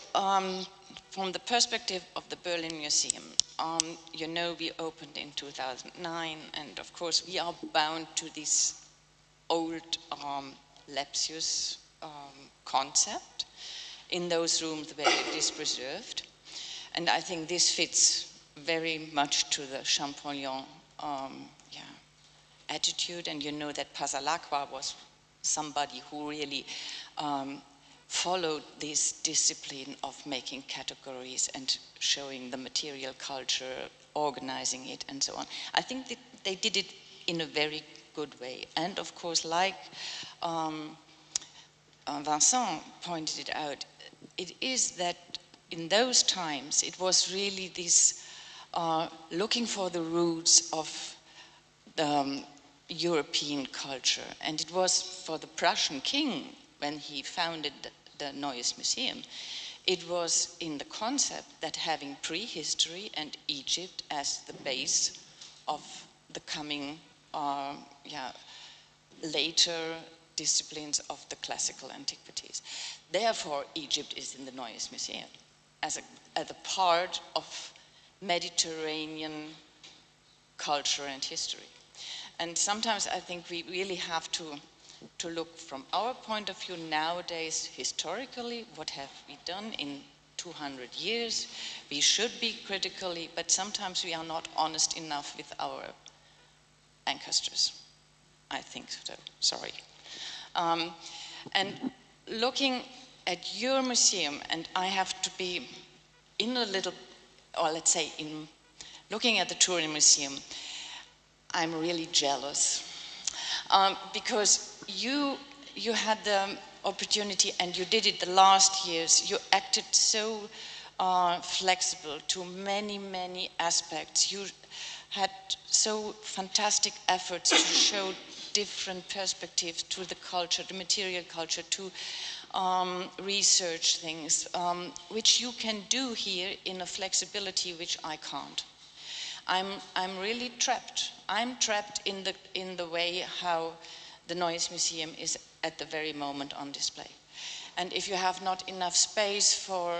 from the perspective of the Berlin Museum, you know we opened in 2009, and of course we are bound to this old Lepsius concept in those rooms where it is preserved. And I think this fits very much to the Champollion attitude. And you know that Pasalacqua was somebody who really followed this discipline of making categories and showing the material culture, organizing it, and so on. I think that they did it in a very good way. And of course, like Vincent pointed it out, it is that in those times, it was really this looking for the roots of the European culture. And it was for the Prussian king, when he founded the Neues Museum, it was in the concept that having prehistory and Egypt as the base of the coming later disciplines of the classical antiquities. Therefore, Egypt is in the Neues Museum as a part of Mediterranean culture and history. And sometimes I think we really have to look from our point of view nowadays, historically, what have we done in 200 years? We should be critically, but sometimes we are not honest enough with our ancestors. I think so, sorry. And looking at your museum, and I have to be in a little, or let's say in looking at the Turin Museum, I'm really jealous because you had the opportunity, and you did it the last years. You acted so flexible to many, many aspects. You had so fantastic efforts to show different perspectives to the culture, the material culture, to research things, which you can do here in a flexibility which I can't. I'm really trapped. I'm trapped in the way how the Neues Museum is at the very moment on display. And if you have not enough space for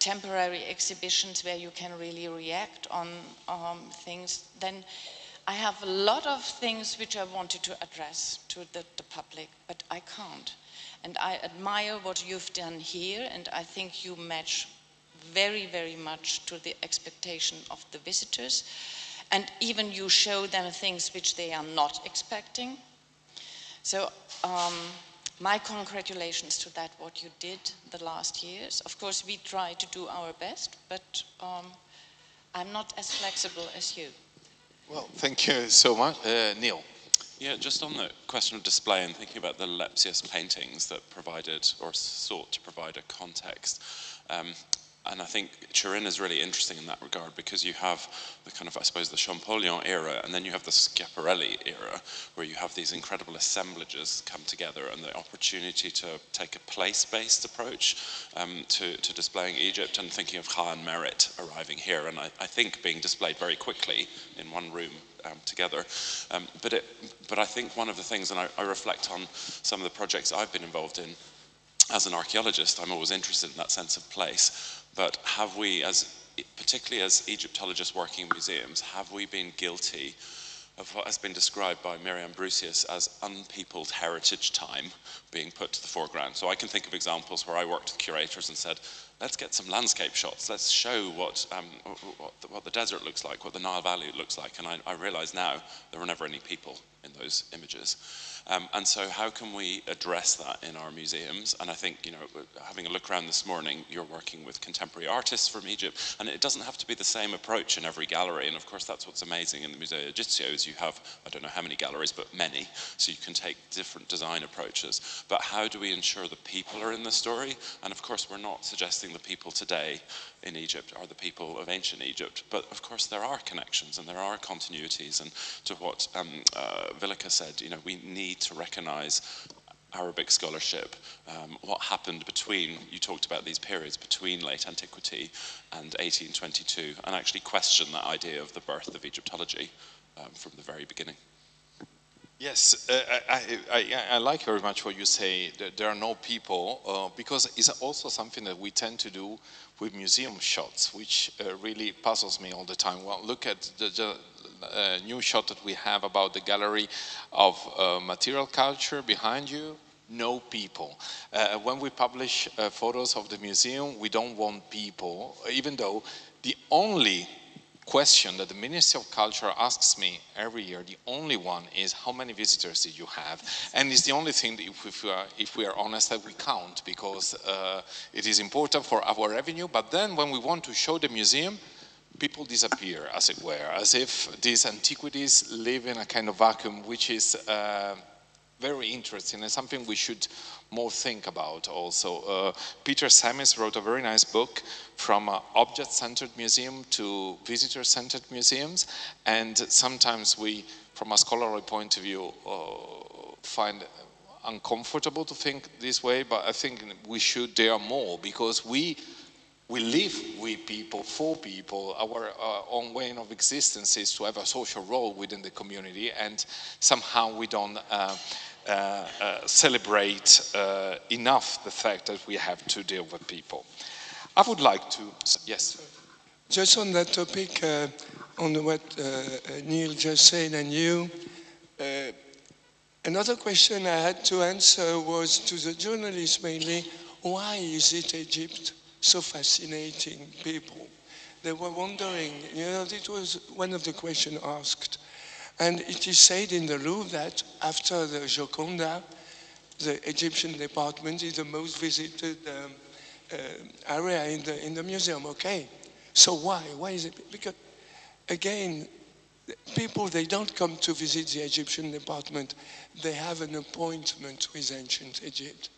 temporary exhibitions where you can really react on things, then I have a lot of things which I wanted to address to the public, but I can't. And I admire what you've done here, and I think you match very, very much to the expectation of the visitors. And even you show them things which they are not expecting. So my congratulations to that, what you did the last years. Of course, we try to do our best, but I'm not as flexible as you. Well, thank you so much. Neal. Yeah, just on the question of display and thinking about the Lepsius paintings that provided or sought to provide a context. And I think Turin is really interesting in that regard because you have the kind of, I suppose, the Champollion era, and then you have the Schiaparelli era, where you have these incredible assemblages come together and the opportunity to take a place-based approach to displaying Egypt, and thinking of Khan Merit arriving here, and I think being displayed very quickly in one room together. But I think one of the things, and I reflect on some of the projects I've been involved in, as an archaeologist, I'm always interested in that sense of place. But have we, particularly as Egyptologists working in museums, have we been guilty of what has been described by Miriam Brucius as unpeopled heritage time being put to the foreground? So I can think of examples where I worked with curators and said, let's get some landscape shots. Let's show what the desert looks like, what the Nile Valley looks like. And I realize now there were never any people in those images. And so how can we address that in our museums? And I think, having a look around this morning, you're working with contemporary artists from Egypt, and it doesn't have to be the same approach in every gallery. And of course, that's what's amazing in the Museo Egizio is you have, I don't know how many galleries, but many, so you can take different design approaches. But how do we ensure the people are in the story? And of course, we're not suggesting the people today in Egypt are the people of ancient Egypt, but of course there are connections and there are continuities. And to what Willeke said, we need to recognize Arabic scholarship, what happened between, you talked about these periods between late antiquity and 1822, and actually question that idea of the birth of Egyptology from the very beginning. Yes, I like very much what you say, that there are no people, because it's also something that we tend to do with museum shots, which really puzzles me all the time. Well, look at the new shot that we have about the gallery of material culture behind you. No people. When we publish photos of the museum, we don't want people, even though the only question that the Ministry of Culture asks me every year, the only one, is how many visitors did you have? And it's the only thing that if we are honest that we count, because it is important for our revenue. But then when we want to show the museum, people disappear, as it were, as if these antiquities live in a kind of vacuum, which is very interesting and something we should more think about also. Peter Samis wrote a very nice book, From Object-Centered Museum to Visitor-Centered Museums, and sometimes we, from a scholarly point of view, find uncomfortable to think this way, but I think we should dare more, because we live with people, for people. Our own way of existence is to have a social role within the community, and somehow we don't celebrate enough the fact that we have to deal with people. I would like to, yes. Just on that topic, on what Neal just said and you, another question I had to answer was to the journalists mainly, why is it Egypt so fascinating people? They were wondering, it was one of the questions asked. And it is said in the Louvre that after the Gioconda, the Egyptian department is the most visited area in the museum. Okay, So why? Why is it? Because, again, people, they don't come to visit the Egyptian department. They have an appointment with ancient Egypt.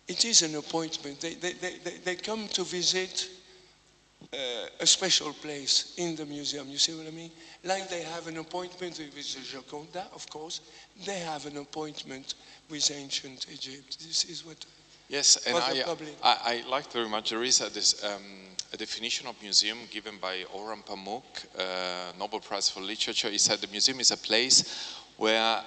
It is an appointment. They come to visit a special place in the museum, you see what I mean? Like they have an appointment with the Gioconda, of course, they have an appointment with ancient Egypt. This is what... Yes, and I like very much, there is a definition of museum given by Orhan Pamuk, Nobel Prize for Literature. He said the museum is a place where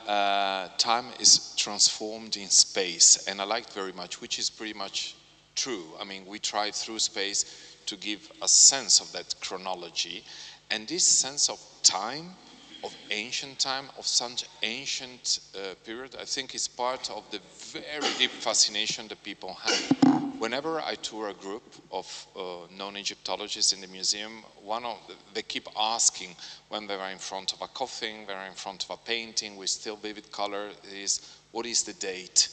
time is transformed in space, and I liked very much, which is pretty much true. I mean, we try through space to give a sense of that chronology, and this sense of time, of ancient time, of such ancient period, I think is part of the very deep fascination that people have. Whenever I tour a group of non-Egyptologists in the museum, they keep asking when they are in front of a coffin, they are in front of a painting with still vivid color, what is the date?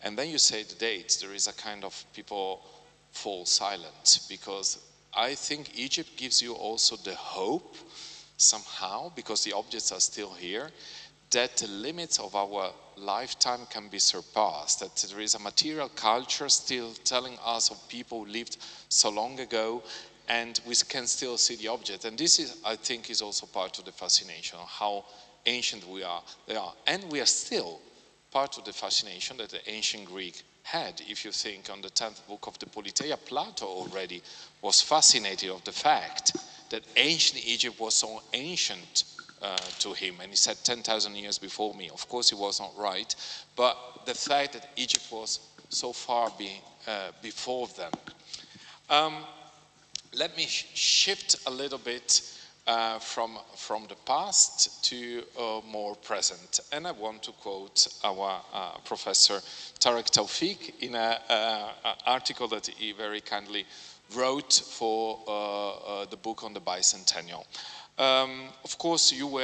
And then you say the date, there is a kind of people fall silent, because I think Egypt gives you also the hope somehow, because the objects are still here, that the limits of our lifetime can be surpassed, that there is a material culture still telling us of people who lived so long ago, and we can still see the object. And this is, I think, is also part of the fascination, how ancient they are. And we are still part of the fascination that the ancient Greek had. If you think on the 10th book of the Politeia, Plato already was fascinated of the fact that ancient Egypt was so ancient to him, and he said 10,000 years before me. Of course, he was not right, but the fact that Egypt was so far before them. Let me shift a little bit from the past to more present, and I want to quote our professor Tarek Tawfik in an article that he very kindly wrote for the book on the bicentennial. Of course, you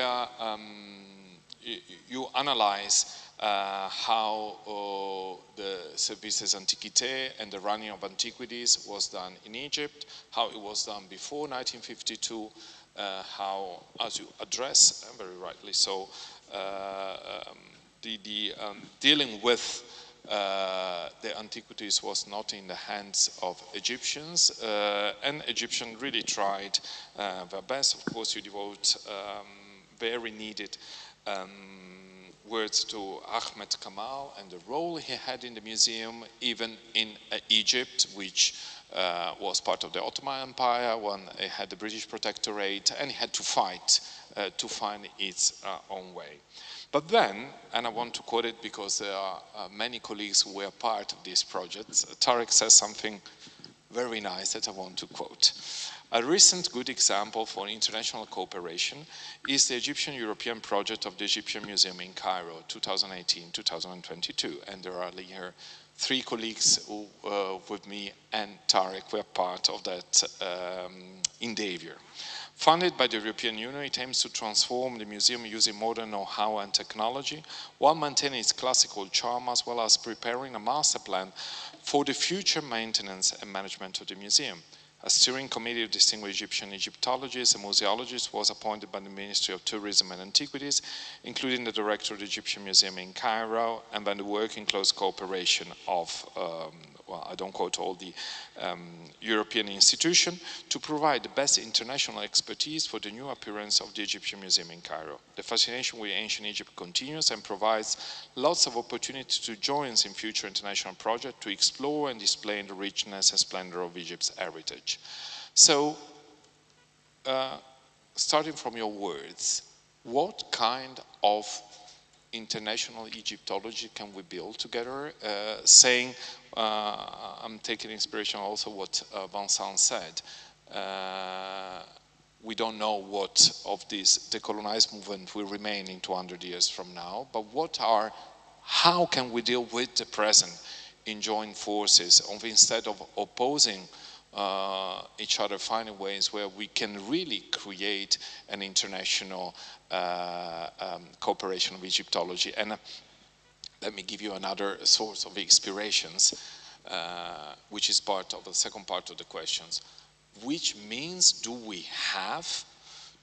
analyze how the Services Antiquités and the running of antiquities was done in Egypt, how it was done before 1952, how, as you address, very rightly so, dealing with the antiquities was not in the hands of Egyptians, and Egyptians really tried their best. Of course, you devote very needed words to Ahmed Kamal and the role he had in the museum, even in Egypt, which was part of the Ottoman Empire, when it had the British protectorate, and it had to fight to find its own way. But then, and I want to quote it because there are many colleagues who were part of this project, Tarek says something very nice that I want to quote. A recent good example for international cooperation is the Egyptian-European project of the Egyptian Museum in Cairo, 2018-2022. And there are here 3 colleagues who, with me and Tarek, were part of that endeavor. Funded by the European Union, it aims to transform the museum using modern know-how and technology, while maintaining its classical charm, as well as preparing a master plan for the future maintenance and management of the museum. A steering committee of distinguished Egyptian Egyptologists and museologists was appointed by the Ministry of Tourism and Antiquities, including the director of the Egyptian Museum in Cairo, and then the work in close cooperation of, well, I don't quote all the European institutions, to provide the best international expertise for the new appearance of the Egyptian Museum in Cairo. The fascination with ancient Egypt continues and provides lots of opportunity to join in future international projects to explore and display the richness and splendor of Egypt's heritage. So, starting from your words, what kind of international Egyptology can we build together? Saying, I'm taking inspiration also what Vincent said. We don't know what of this decolonized movement will remain in 200 years from now, but how can we deal with the present in joint forces, instead of opposing each other, finding ways where we can really create an international cooperation of Egyptology. And let me give you another source of inspirations, which is part of the second part of the questions. which means do we have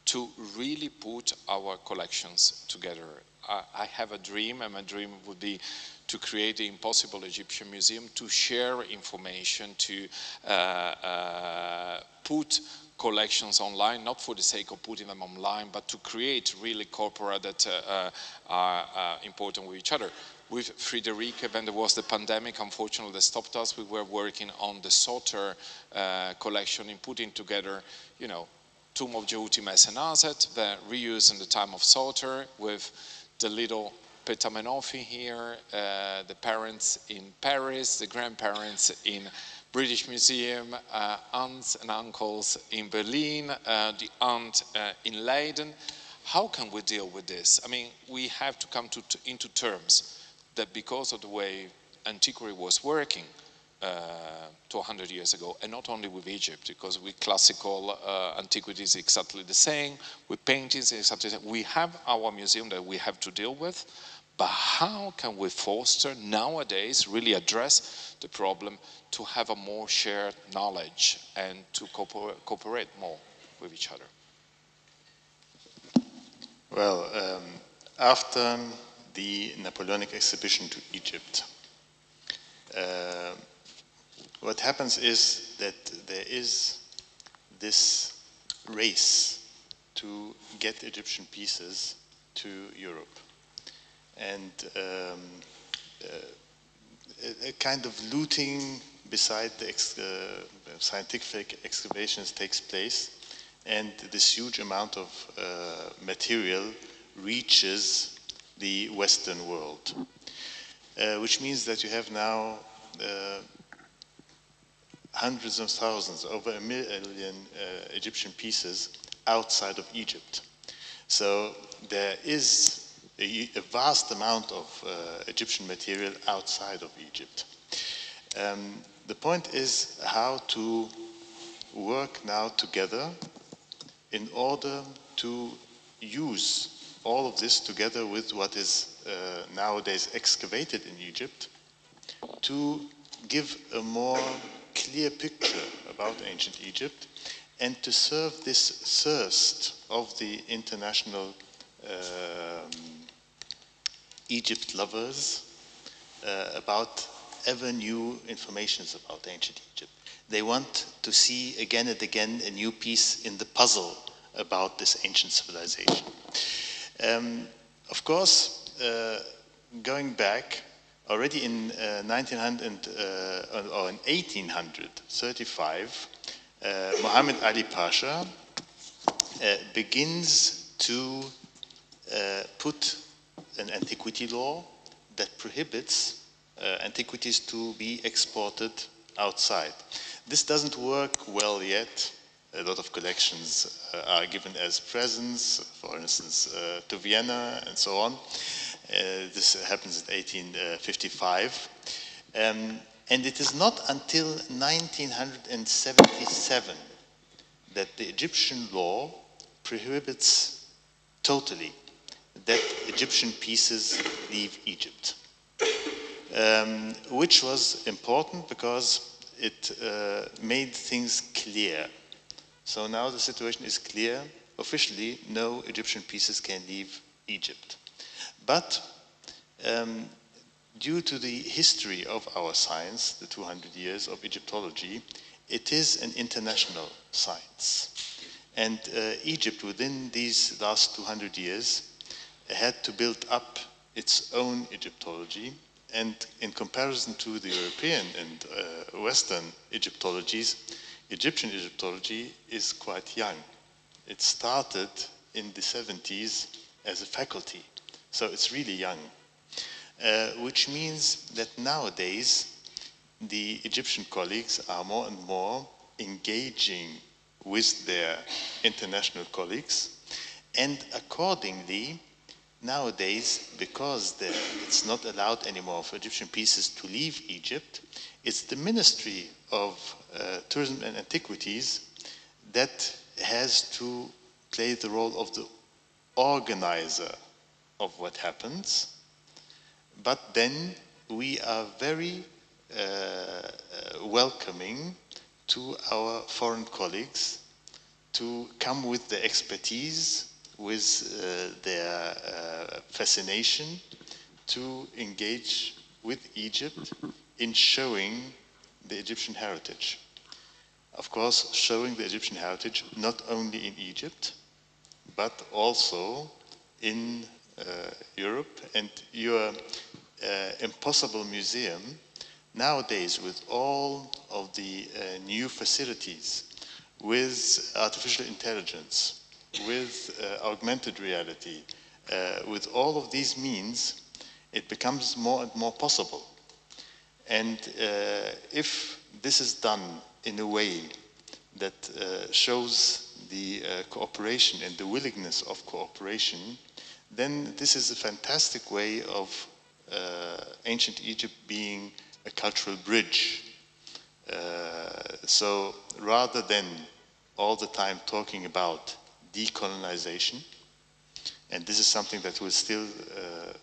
to really put our collections together. I have a dream, and my dream would be to create the Impossible Egyptian Museum, to share information, to put collections online, not for the sake of putting them online, but to create really corpora that are important with each other. With Friederike, when there was the pandemic, unfortunately, they stopped us. We were working on the Soter collection in putting together, you know, Tomb of Jehuti Mesenazet, the reuse in the time of Soter, with the little Petamenofi here, the parents in Paris, the grandparents in British Museum, aunts and uncles in Berlin, the aunt in Leiden. How can we deal with this? I mean, we have to come into terms that because of the way antiquary was working to 100 years ago, and not only with Egypt, because with classical antiquities exactly the same, with paintings exactly the same. We have our museum that we have to deal with, but how can we foster nowadays, really address the problem to have a more shared knowledge and to cooperate more with each other? Well, after the Napoleonic exhibition to Egypt, what happens is that there is this race to get Egyptian pieces to Europe. And a kind of looting beside the scientific excavations takes place, and this huge amount of material reaches the Western world, which means that you have now hundreds of thousands, over a million Egyptian pieces outside of Egypt. So there is a vast amount of Egyptian material outside of Egypt. The point is how to work now together in order to use all of this together with what is nowadays excavated in Egypt to give a more clear picture about ancient Egypt and to serve this thirst of the international Egypt lovers about ever new informations about ancient Egypt. They want to see again and again a new piece in the puzzle about this ancient civilization. Of course, going back, already in 1835, Muhammad Ali Pasha begins to put an antiquity law that prohibits antiquities to be exported outside. This doesn't work well yet. A lot of collections are given as presents, for instance, to Vienna and so on. This happens in 1855. And it is not until 1977 that the Egyptian law prohibits totally that Egyptian pieces leave Egypt, which was important because it made things clear. So now the situation is clear. Officially, no Egyptian pieces can leave Egypt. But due to the history of our science, the 200 years of Egyptology, it is an international science. And Egypt, within these last 200 years, had to build up its own Egyptology. And in comparison to the European and Western Egyptologies, Egyptian Egyptology is quite young. It started in the 70s as a faculty, so it's really young. Which means that nowadays the Egyptian colleagues are more and more engaging with their international colleagues, and accordingly, nowadays, because it's not allowed anymore for Egyptian pieces to leave Egypt, it's the Ministry of Tourism and Antiquities that has to play the role of the organizer of what happens. But then we are very welcoming to our foreign colleagues to come with their expertise, with their fascination, to engage with Egypt in showing the Egyptian heritage. Of course, showing the Egyptian heritage not only in Egypt, but also in Europe. And your Impossible Museum, nowadays with all of the new facilities, with artificial intelligence, with augmented reality, with all of these means, it becomes more and more possible. And if this is done in a way that shows the cooperation and the willingness of cooperation, then this is a fantastic way of ancient Egypt being a cultural bridge. So rather than all the time talking about decolonization, and this is something that will still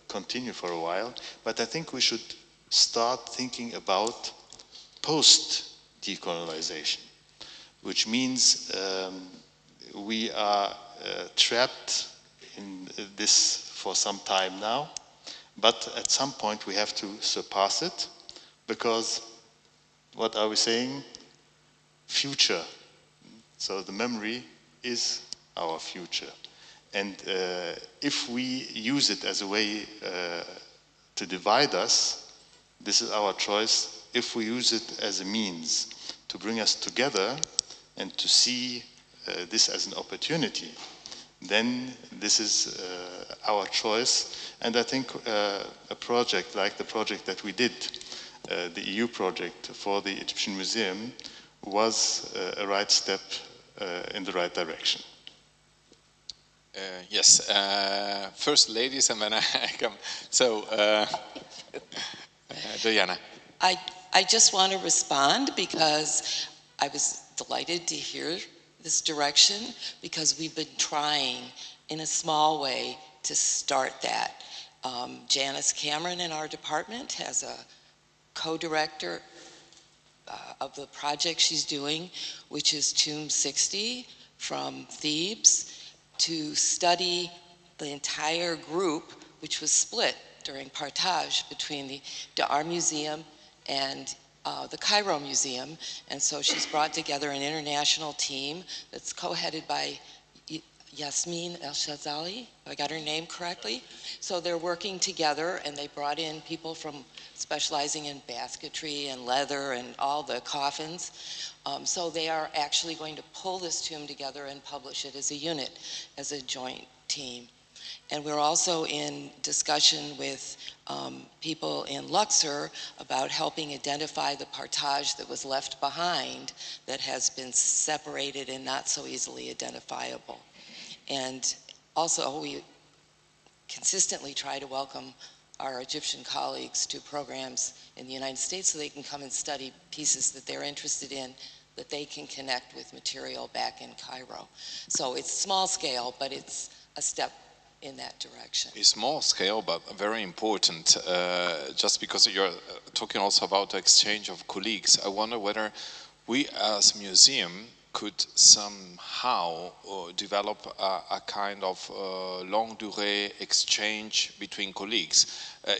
continue for a while, but I think we should start thinking about post-decolonization, which means we are trapped in this for some time now, but at some point we have to surpass it, because what are we saying? Future. So the memory is our future. And if we use it as a way to divide us, this is our choice. If we use it as a means to bring us together and to see this as an opportunity, then this is our choice. And I think a project like the project that we did, the EU project for the Egyptian Museum, was a right step in the right direction. Yes, first ladies and then I come. So, Diana. I just want to respond because I was delighted to hear this direction, because we've been trying in a small way to start that. Janice Cameron in our department has a co-director of the project she's doing, which is Tomb 60 from Thebes, to study the entire group, which was split during Partage between our museum and the Cairo Museum. And so she's brought together an international team that's co-headed by Yasmin El-Shazali, if I got her name correctly. So they're working together, and they brought in people from specializing in basketry and leather and all the coffins. So they are actually going to pull this tomb together and publish it as a unit, as a joint team. And we're also in discussion with people in Luxor about helping identify the partage that was left behind that has been separated and not so easily identifiable. And also we consistently try to welcome our Egyptian colleagues to programs in the United States so they can come and study pieces that they're interested in, that they can connect with material back in Cairo. So it's small scale, but it's a step in that direction. It's small scale, but very important. Just because you're talking also about the exchange of colleagues, I wonder whether we as museum could somehow develop a kind of longue durée exchange between colleagues.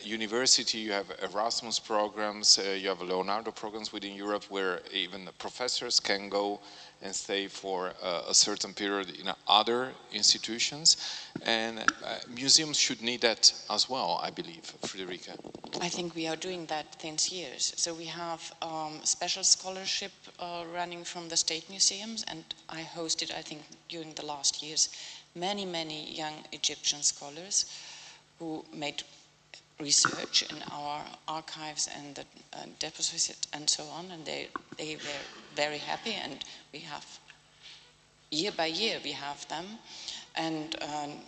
University, you have Erasmus programs, you have Leonardo programs within Europe where even the professors can go and stay for a certain period in other institutions. And museums should need that as well, I believe. Friederike. I think we are doing that since years. So we have special scholarship running from the state museums, and I hosted, I think, during the last years, many, many young Egyptian scholars who made research in our archives and the deposit and so on, and they were very happy, and we have, year by year, we have them, and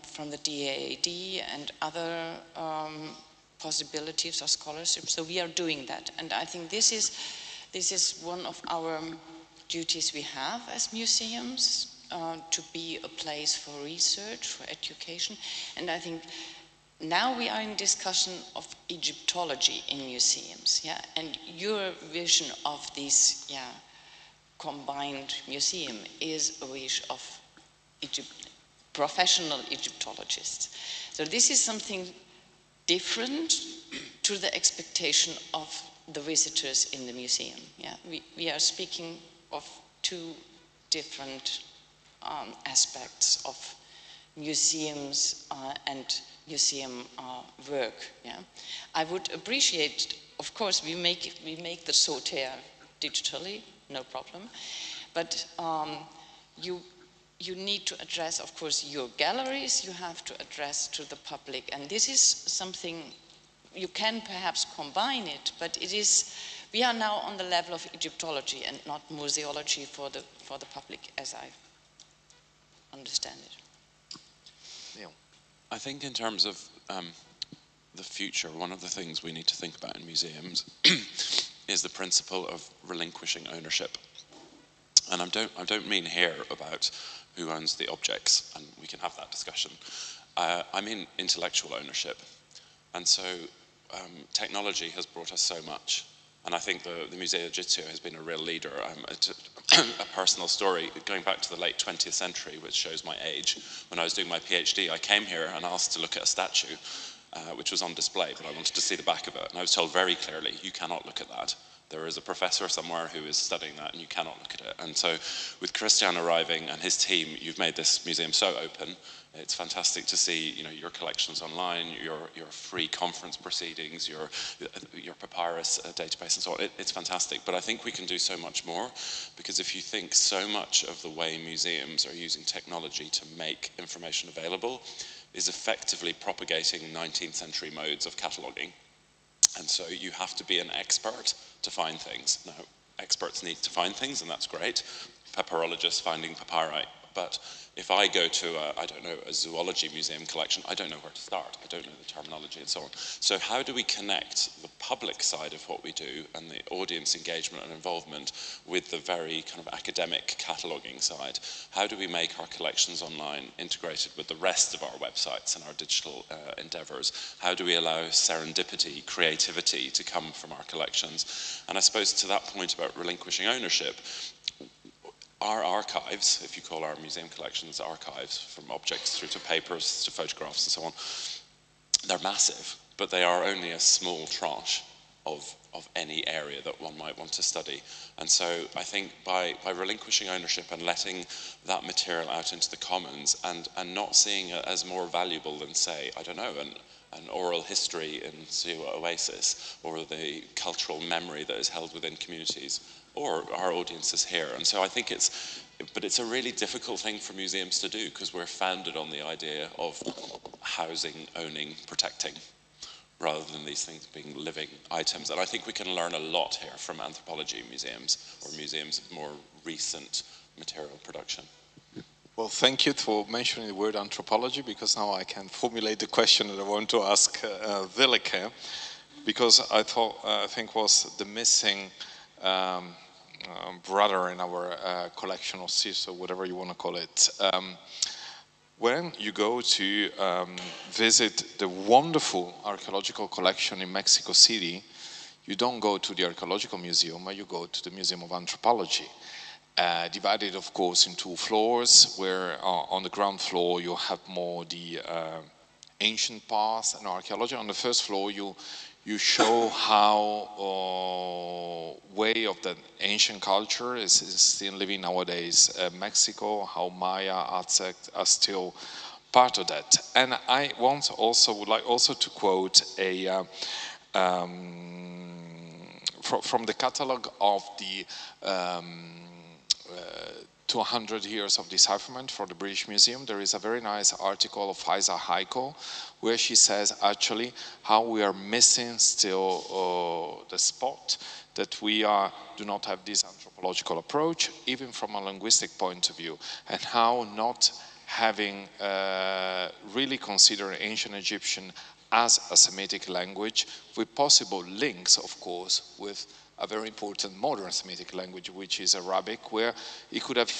from the DAAD and other possibilities of scholarship. So we are doing that, and I think this is one of our duties we have as museums, to be a place for research, for education, and I think now we are in discussion of Egyptology in museums, yeah, and your vision of these, yeah, combined museum is a wish of professional Egyptologists. So this is something different to the expectation of the visitors in the museum. Yeah, we are speaking of two different aspects of museums and museum work. Yeah, I would appreciate, of course, we make the sauter digitally, no problem, but you need to address, of course, your galleries, you have to address to the public, and this is something you can perhaps combine it, but it is, we are now on the level of Egyptology and not museology for the public, as I understand it. Neal. I think in terms of the future, one of the things we need to think about in museums is the principle of relinquishing ownership. And I don't mean here about who owns the objects, and we can have that discussion. I mean intellectual ownership. And so technology has brought us so much. And I think the Museo Egizio has been a real leader. A personal story, going back to the late 20th century, which shows my age. When I was doing my PhD, I came here and asked to look at a statue, which was on display, but I wanted to see the back of it. And I was told very clearly, you cannot look at that. There is a professor somewhere who is studying that, and you cannot look at it. And so with Christian arriving and his team, you've made this museum so open. It's fantastic to see, your collections online, your free conference proceedings, your papyrus database and so on. It's fantastic, but I think we can do so much more, because if you think so much of the way museums are using technology to make information available is effectively propagating 19th century modes of cataloguing. And so you have to be an expert to find things. Now, experts need to find things, and that's great. Papyrologists finding papyri. But if I go to, a zoology museum collection, I don't know where to start. I don't know the terminology and so on. So how do we connect the public side of what we do and the audience engagement and involvement with the very kind of academic cataloguing side? How do we make our collections online integrated with the rest of our websites and our digital endeavors? How do we allow serendipity, creativity to come from our collections? And I suppose to that point about relinquishing ownership, our archives, if you call our museum collections archives, from objects through to papers to photographs and so on, they're massive, but they are only a small tranche of any area that one might want to study. And so I think by relinquishing ownership and letting that material out into the commons and not seeing it as more valuable than, say, I don't know, an oral history in Siwa Oasis, or the cultural memory that is held within communities, or our audiences here. And so I think it's a really difficult thing for museums to do, because we're founded on the idea of housing, owning, protecting, rather than these things being living items. And I think we can learn a lot here from anthropology museums, or museums of more recent material production. Well, thank you for mentioning the word anthropology, because now I can formulate the question that I want to ask Willeke, because I think was the missing brother in our collection, or sister, whatever you want to call it. When you go to visit the wonderful archaeological collection in Mexico City, you don't go to the archaeological museum, but you go to the Museum of Anthropology. Divided, of course, in 2 floors, where on the ground floor you have more the ancient past and archaeology. On the first floor you show how way of the ancient culture is still living nowadays. Mexico, how Maya, Aztec are still part of that. And I would like also to quote a from the catalog of the 200 years of decipherment for the British Museum. There is a very nice article of Faiza Haiko, where she says actually how we are missing still the spot that we do not have this anthropological approach, even from a linguistic point of view, and how not having really considered ancient Egyptian as a Semitic language, with possible links, of course, with a very important modern Semitic language, which is Arabic, where it could have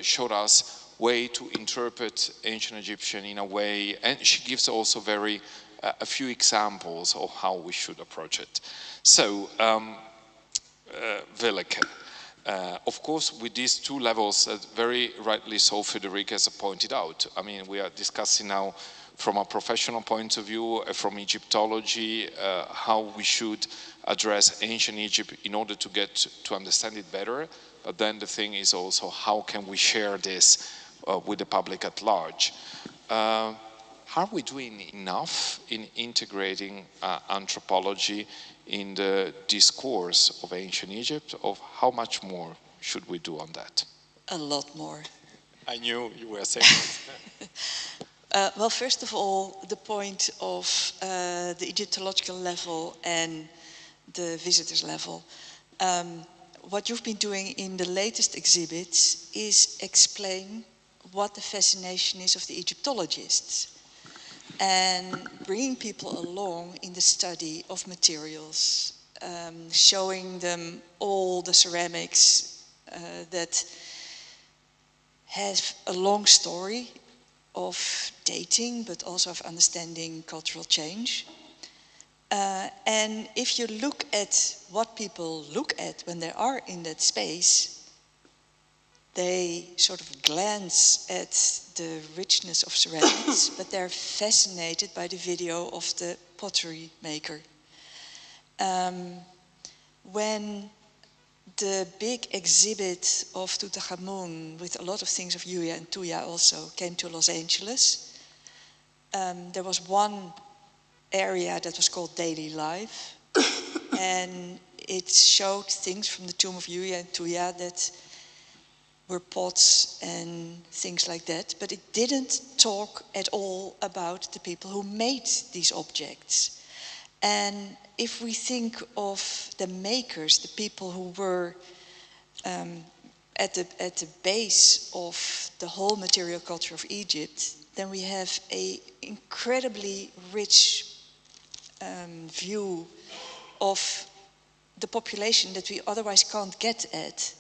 showed us way to interpret ancient Egyptian in a way, and she gives also a few examples of how we should approach it. So, Willeke, Of course, with these two levels, very rightly so, Friederike has pointed out. I mean, we are discussing now from a professional point of view, from Egyptology, how we should address ancient Egypt in order to get to understand it better. But then the thing is also, how can we share this with the public at large? Are we doing enough in integrating anthropology in the discourse of ancient Egypt? Of how much more should we do on that? A lot more. I knew you were saying that. Well, first of all, the point of the Egyptological level and the visitors level. What you've been doing in the latest exhibits is explain what the fascination is of the Egyptologists and bringing people along in the study of materials, showing them all the ceramics that have a long story of dating, but also of understanding cultural change. And if you look at what people look at when they are in that space, they sort of glance at the richness of ceramics, but they're fascinated by the video of the pottery maker. When the big exhibit of Tutankhamun, with a lot of things of Yuya and Tuya also, came to Los Angeles, there was one area that was called Daily Life, and it showed things from the tomb of Yuya and Tuya that were pots and things like that, but it didn't talk at all about the people who made these objects. And if we think of the makers, the people who were at the base of the whole material culture of Egypt, then we have an incredibly rich view of the population that we otherwise can't get at.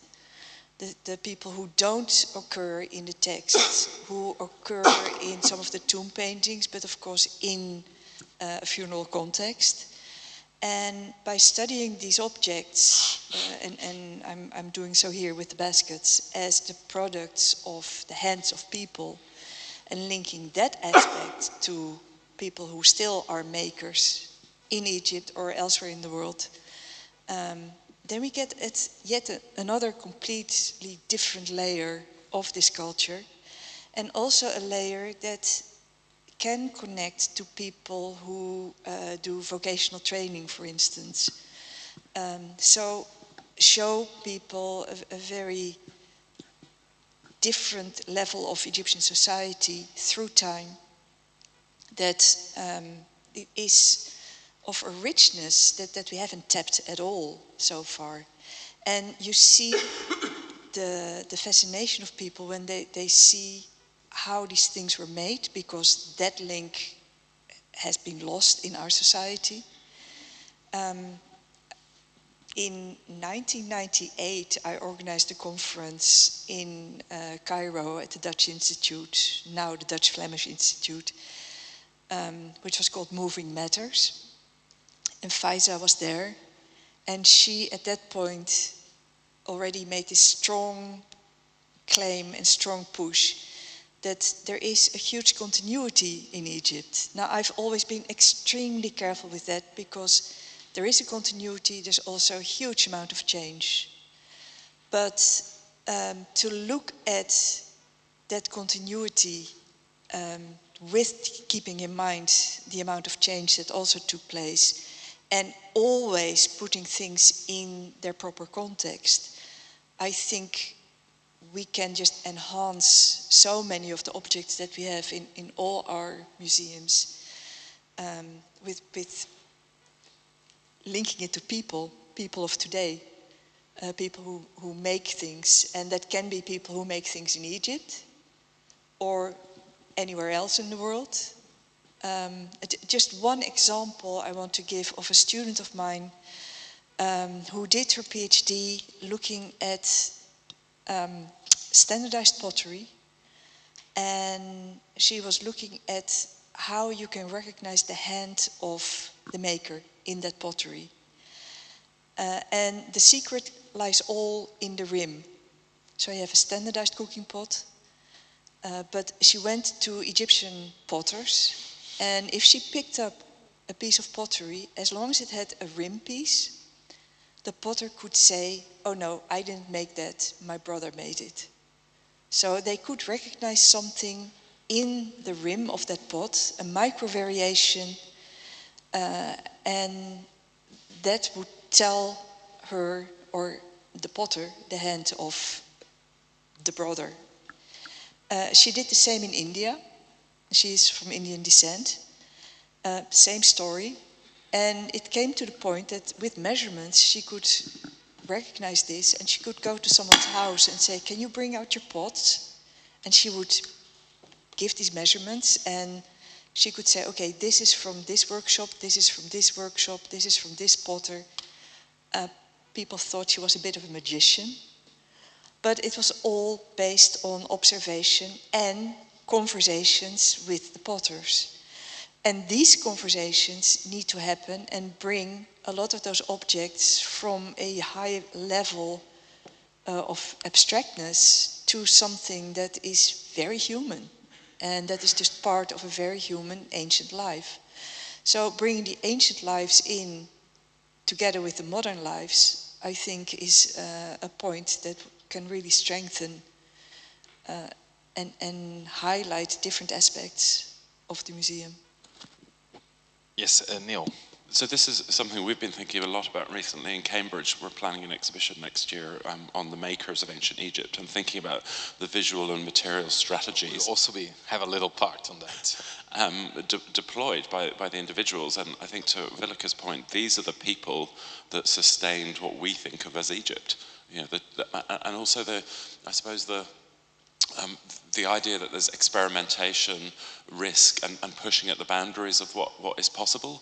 The people who don't occur in the texts, who occur in some of the tomb paintings, but of course in a funeral context. And by studying these objects, and I'm doing so here with the baskets, as the products of the hands of people, and linking that aspect to people who still are makers in Egypt or elsewhere in the world, then we get at yet another completely different layer of this culture, and also a layer that can connect to people who do vocational training, for instance. So show people a very different level of Egyptian society through time that is of a richness that we haven't tapped at all so far. And you see the fascination of people when they see how these things were made, because that link has been lost in our society. In 1998, I organized a conference in Cairo at the Dutch Institute, now the Dutch Flemish Institute, which was called Moving Matters. And Faiza was there, and she at that point already made this strong claim and strong push that there is a huge continuity in Egypt. Now, I've always been extremely careful with that, because there is a continuity, there's also a huge amount of change. But to look at that continuity with keeping in mind the amount of change that also took place, and always putting things in their proper context, I think we can just enhance so many of the objects that we have in all our museums with linking it to people of today, people who make things, and that can be people who make things in Egypt or anywhere else in the world. Just one example I want to give of a student of mine who did her PhD looking at standardized pottery, and she was looking at how you can recognize the hand of the maker in that pottery. And the secret lies all in the rim. So you have a standardized cooking pot, but she went to Egyptian potters, and if she picked up a piece of pottery, as long as it had a rim piece, the potter could say, oh no, I didn't make that, my brother made it. So they could recognize something in the rim of that pot, a micro variation, and that would tell her or the potter the hand of the brother. She did the same in India. She is from Indian descent. Same story. And it came to the point that with measurements, she could recognize this, and she could go to someone's house and say, can you bring out your pots? And she would give these measurements, and she could say, okay, this is from this workshop, this is from this workshop, this is from this potter. People thought she was a bit of a magician, but it was all based on observation and conversations with the potters. And these conversations need to happen and bring a lot of those objects from a high level of abstractness to something that is very human, and that is just part of a very human ancient life. So bringing the ancient lives in together with the modern lives, I think, is a point that can really strengthen and highlight different aspects of the museum. Yes, Neal. So this is something we've been thinking a lot about recently in Cambridge. We're planning an exhibition next year on the makers of ancient Egypt and thinking about the visual and material strategies. We'll also have a little part on that. Deployed by the individuals. And I think to Willike's point, these are the people that sustained what we think of as Egypt. You know, and also I suppose the idea that there's experimentation, risk, and pushing at the boundaries of what is possible.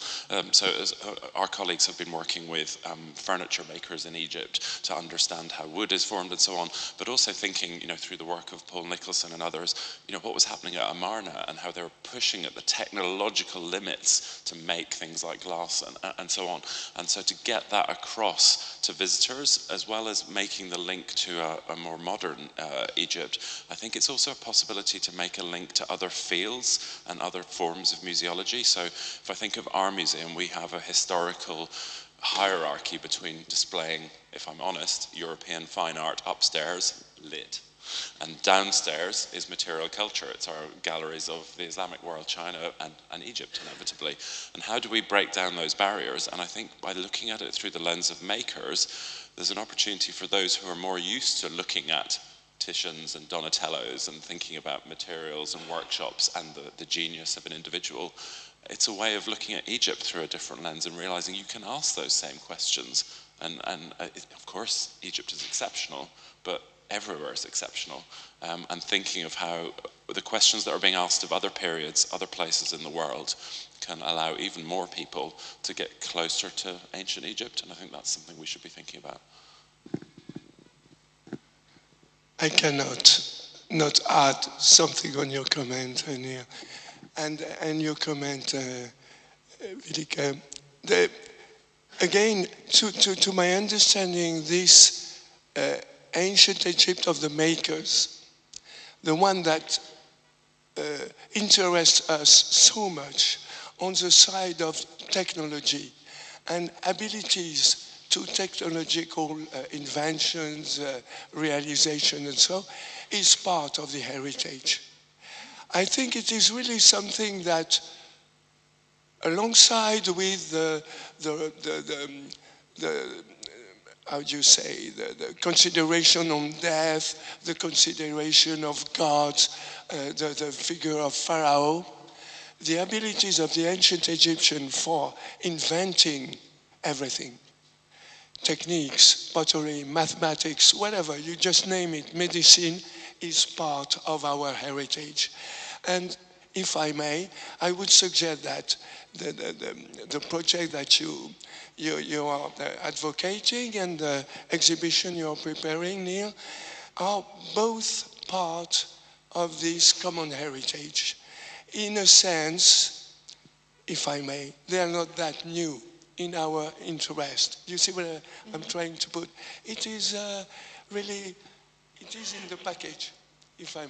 So as our colleagues have been working with furniture makers in Egypt to understand how wood is formed and so on, but also thinking, through the work of Paul Nicholson and others, what was happening at Amarna and how they were pushing at the technological limits to make things like glass and so on. And so to get that across to visitors, as well as making the link to a more modern Egypt, I think it's also a possibility to make a link to other fields and other forms of museology. So if I think of our museum, we have a historical hierarchy between displaying, if I'm honest, European fine art upstairs, lit. And downstairs is material culture. It's our galleries of the Islamic world, China and Egypt, inevitably. And how do we break down those barriers? And I think by looking at it through the lens of makers, there's an opportunity for those who are more used to looking at Titians and Donatellos and thinking about materials and workshops and the genius of an individual. It's a way of looking at Egypt through a different lens and realizing you can ask those same questions. And of course, Egypt is exceptional, but everywhere is exceptional. And thinking of how the questions that are being asked of other periods, other places in the world, can allow even more people to get closer to ancient Egypt. And I think that's something we should be thinking about. I cannot not add something on your comment, Neal, and your comment, Willeke. Again, to my understanding, this ancient Egypt of the makers, the one that interests us so much on the side of technology and abilities to technological inventions, realization, and so, is part of the heritage. I think it is really something that, alongside with the how do you say, the consideration on death, the consideration of gods, the figure of Pharaoh, the abilities of the ancient Egyptian for inventing everything. Techniques, pottery, mathematics, whatever, you just name it, medicine is part of our heritage. And if I may, I would suggest that the project that you are advocating and the exhibition you are preparing, Neal, are both part of this common heritage. In a sense, if I may, they are not that new. in our interest. You see what I'm trying to put? It is really, it is in the package, if I'm...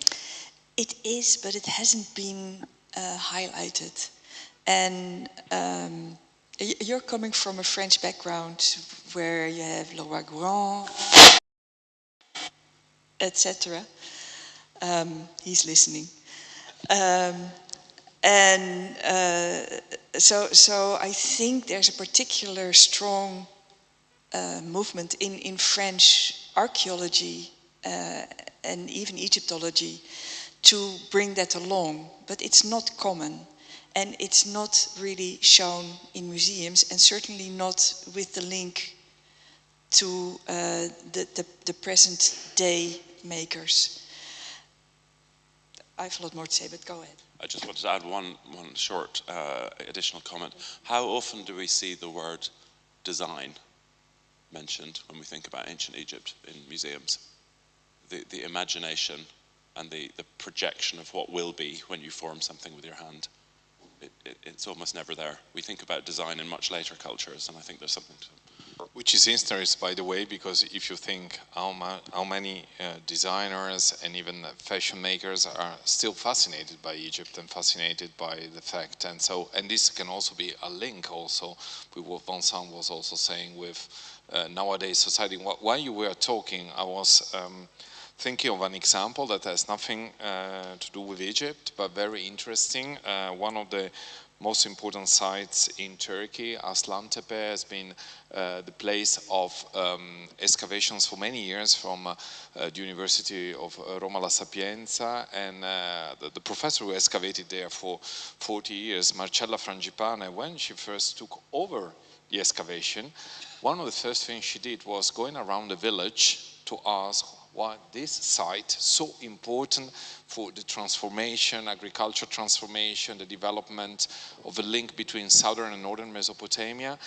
It is, but it hasn't been highlighted. And you're coming from a French background where you have Le Roi Gourand, etc. He's listening. So I think there's a particular strong movement in French archaeology and even Egyptology to bring that along, but it's not common and it's not really shown in museums, and certainly not with the link to the present day makers. I have a lot more to say, but go ahead. I just wanted to add one short additional comment. How often do we see the word design mentioned when we think about ancient Egypt in museums? The imagination and the projection of what will be when you form something with your hand. It's almost never there. We think about design in much later cultures, and I think there's something to it. Which is interesting, by the way, because if you think how many designers and even fashion makers are still fascinated by Egypt and fascinated by the fact, and this can also be a link also with what Vincent was also saying with nowadays society. While you were talking, I was thinking of an example that has nothing to do with Egypt, but very interesting. One of the most important sites in Turkey, Aslantepe, has been the place of excavations for many years from the University of Roma La Sapienza, and the professor who excavated there for 40 years, Marcella Frangipane, when she first took over the excavation, one of the first things she did was going around the village to ask why this site, so important for the transformation, agriculture transformation, the development of the link between southern and northern Mesopotamia,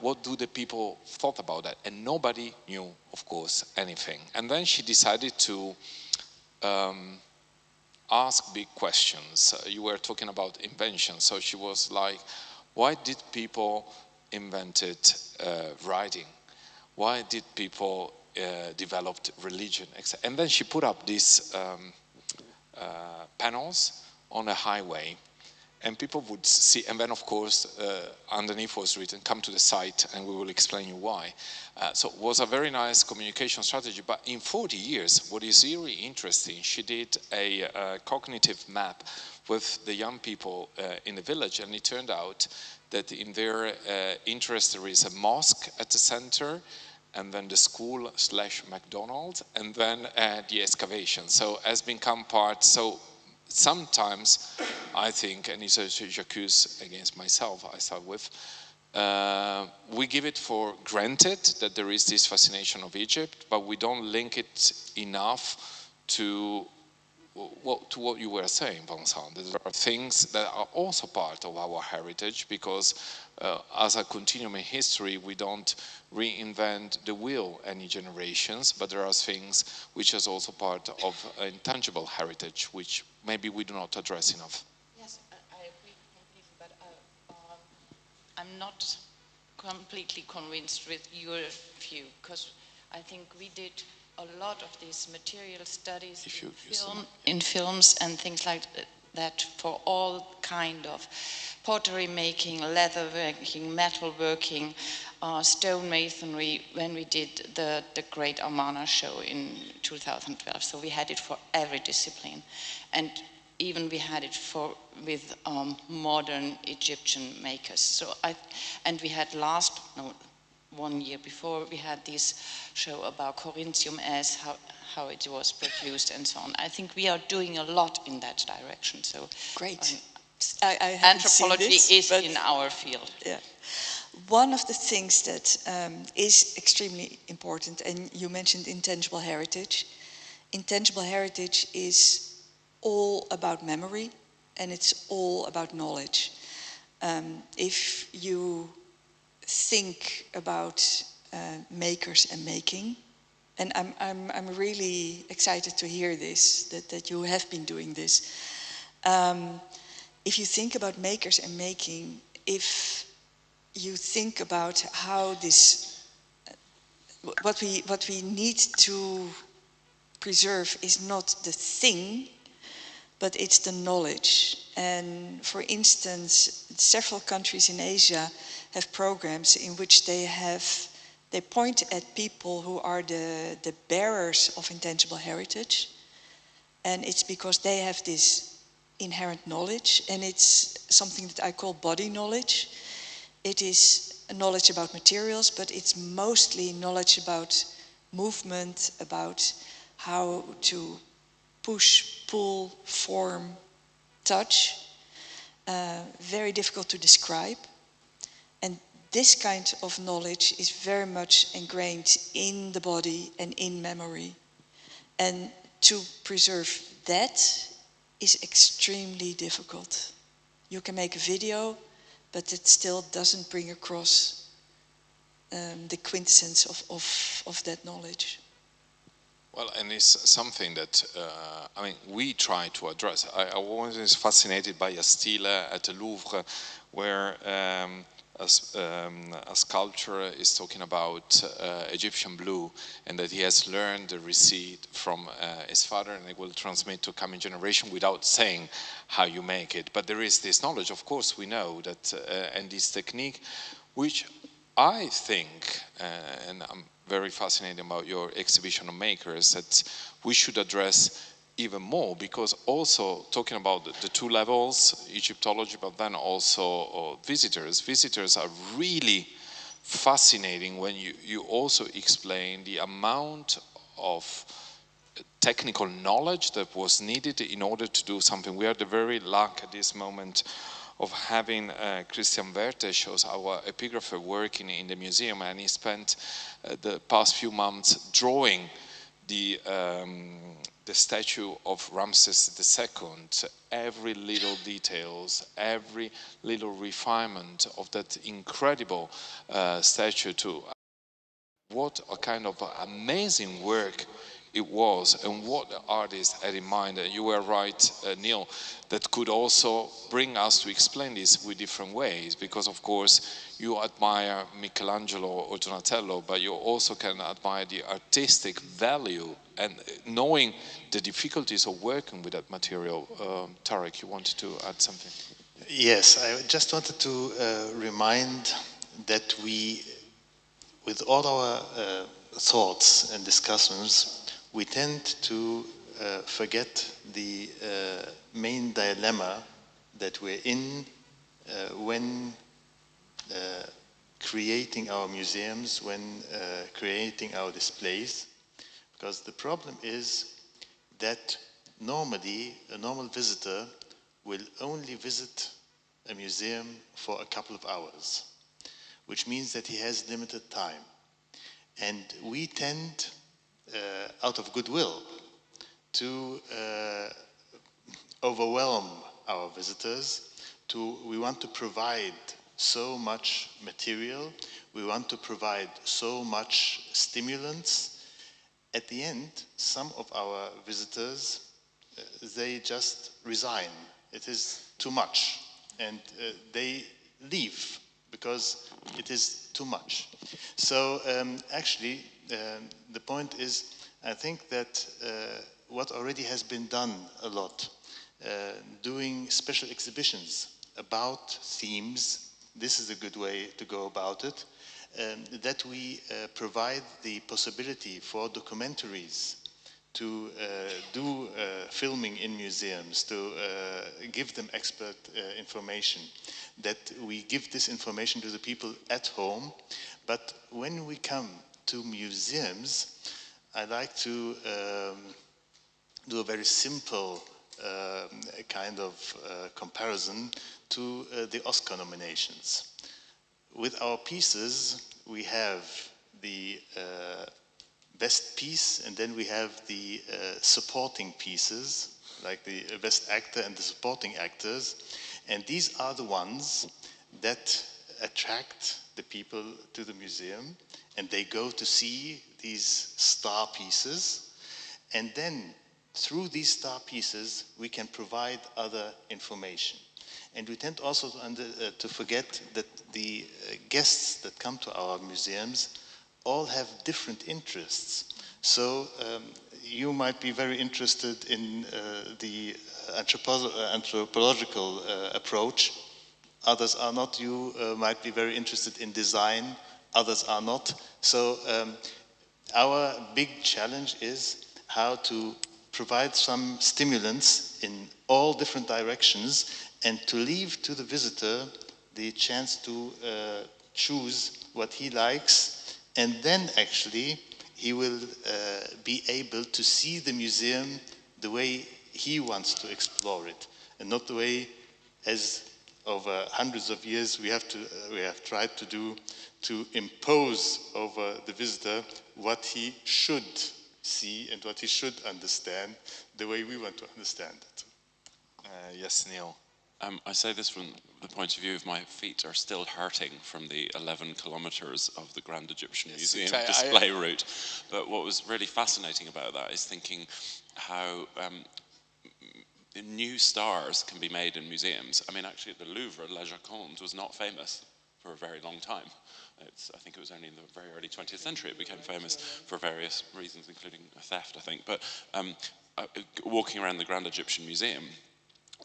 what do the people thought about that? And nobody knew, of course, anything. And then she decided to ask big questions. You were talking about invention, so she was like, why did people invented writing? Why did people developed religion? And then she put up these panels on a highway, and people would see, and then of course underneath was written, come to the site and we will explain you why. So it was a very nice communication strategy, but in 40 years, what is really interesting, she did a cognitive map with the young people in the village, and it turned out that in their interest there is a mosque at the center, and then the school / McDonald's, and then the excavation. So has become part, so sometimes I think, and it's a j'accuse against myself, I start with, we give it for granted that there is this fascination of Egypt, but we don't link it enough to what you were saying, Vincent. There are things that are also part of our heritage, because as a continuum in history, we don't reinvent the wheel any generations, but there are things which is also part of intangible heritage, which maybe we do not address enough. Yes, I agree completely, but I'm not completely convinced with your view, because I think we did a lot of these material studies in films and things like that for all kind of pottery making, leather working, metal working, stone masonry, when we did the Great Amana show in 2012. So we had it for every discipline. And even we had it with modern Egyptian makers. So and we had 1 year before, we had this show about Corinthium as how it was produced and so on. I think we are doing a lot in that direction. So great. Anthropology is in our field. Yeah. One of the things that is extremely important, and you mentioned intangible heritage. Intangible heritage is all about memory, and it's all about knowledge. If you think about makers and making, and I'm really excited to hear this, that you have been doing this. If you think about makers and making, if you think about how this, what we need to preserve is not the thing, but it's the knowledge. And for instance, several countries in Asia have programs in which they point at people who are the bearers of intangible heritage. And it's because they have this inherent knowledge, and it's something that I call body knowledge. It is knowledge about materials, but it's mostly knowledge about movement, about how to push, pull, form, touch. Very difficult to describe. And this kind of knowledge is very much ingrained in the body and in memory. And to preserve that is extremely difficult. You can make a video, but it still doesn't bring across the quintessence of that knowledge. Well, and it's something that, I mean, we try to address. I was fascinated by a stele at the Louvre where a sculptor is talking about Egyptian blue, and that he has learned the receipt from his father, and it will transmit to coming generation without saying how you make it. But there is this knowledge, of course, we know that, and this technique, which I think, and I'm very fascinated about your exhibition of makers, that we should address even more, because also talking about the two levels, Egyptology, but then also visitors. Visitors are really fascinating when you also explain the amount of technical knowledge that was needed in order to do something. We are the very luck at this moment of having Christian Wertheschos, our epigrapher, working in the museum, and he spent the past few months drawing the statue of Ramses II, every little details, every little refinement of that incredible statue. To what a kind of amazing work it was, and what the artist had in mind. And you were right, Neal, that could also bring us to explain this with different ways, because of course you admire Michelangelo or Donatello, but you also can admire the artistic value and knowing the difficulties of working with that material. Tarek, you wanted to add something? Yes, I just wanted to remind that we, with all our thoughts and discussions, we tend to forget the main dilemma that we're in when creating our museums, when creating our displays. Because the problem is that normally a normal visitor will only visit a museum for a couple of hours, which means that he has limited time. And we tend, out of goodwill, to overwhelm our visitors. We want to provide so much material, we want to provide so much stimulants. At the end, some of our visitors, they just resign. It is too much, and they leave because it is too much. So actually, the point is, I think that what already has been done a lot, doing special exhibitions about themes, this is a good way to go about it, that we provide the possibility for documentaries to do filming in museums, to give them expert information, that we give this information to the people at home. But when we come to museums, I like to do a very simple kind of comparison to the Oscar nominations. With our pieces, we have the best piece, and then we have the supporting pieces, like the best actor and the supporting actors. And these are the ones that attract the people to the museum, and they go to see these star pieces. And then, through these star pieces, we can provide other information. And we tend also to forget that the guests that come to our museums all have different interests. So you might be very interested in the anthropological approach. Others are not. You might be very interested in design. Others are not. So our big challenge is how to provide some stimulants in all different directions and to leave to the visitor the chance to choose what he likes, and then actually he will be able to see the museum the way he wants to explore it, and not the way, as over hundreds of years we have tried to do, to impose over the visitor what he should see and what he should understand the way we want to understand it. Yes, Neal. I say this from the point of view of my feet are still hurting from the 11 kilometers of the Grand Egyptian Museum display route. But what was really fascinating about that is thinking how new stars can be made in museums. I mean, actually, at the Louvre, La Joconde was not famous for a very long time. I think it was only in the very early 20th century it became famous for various reasons, including theft, I think. But walking around the Grand Egyptian Museum,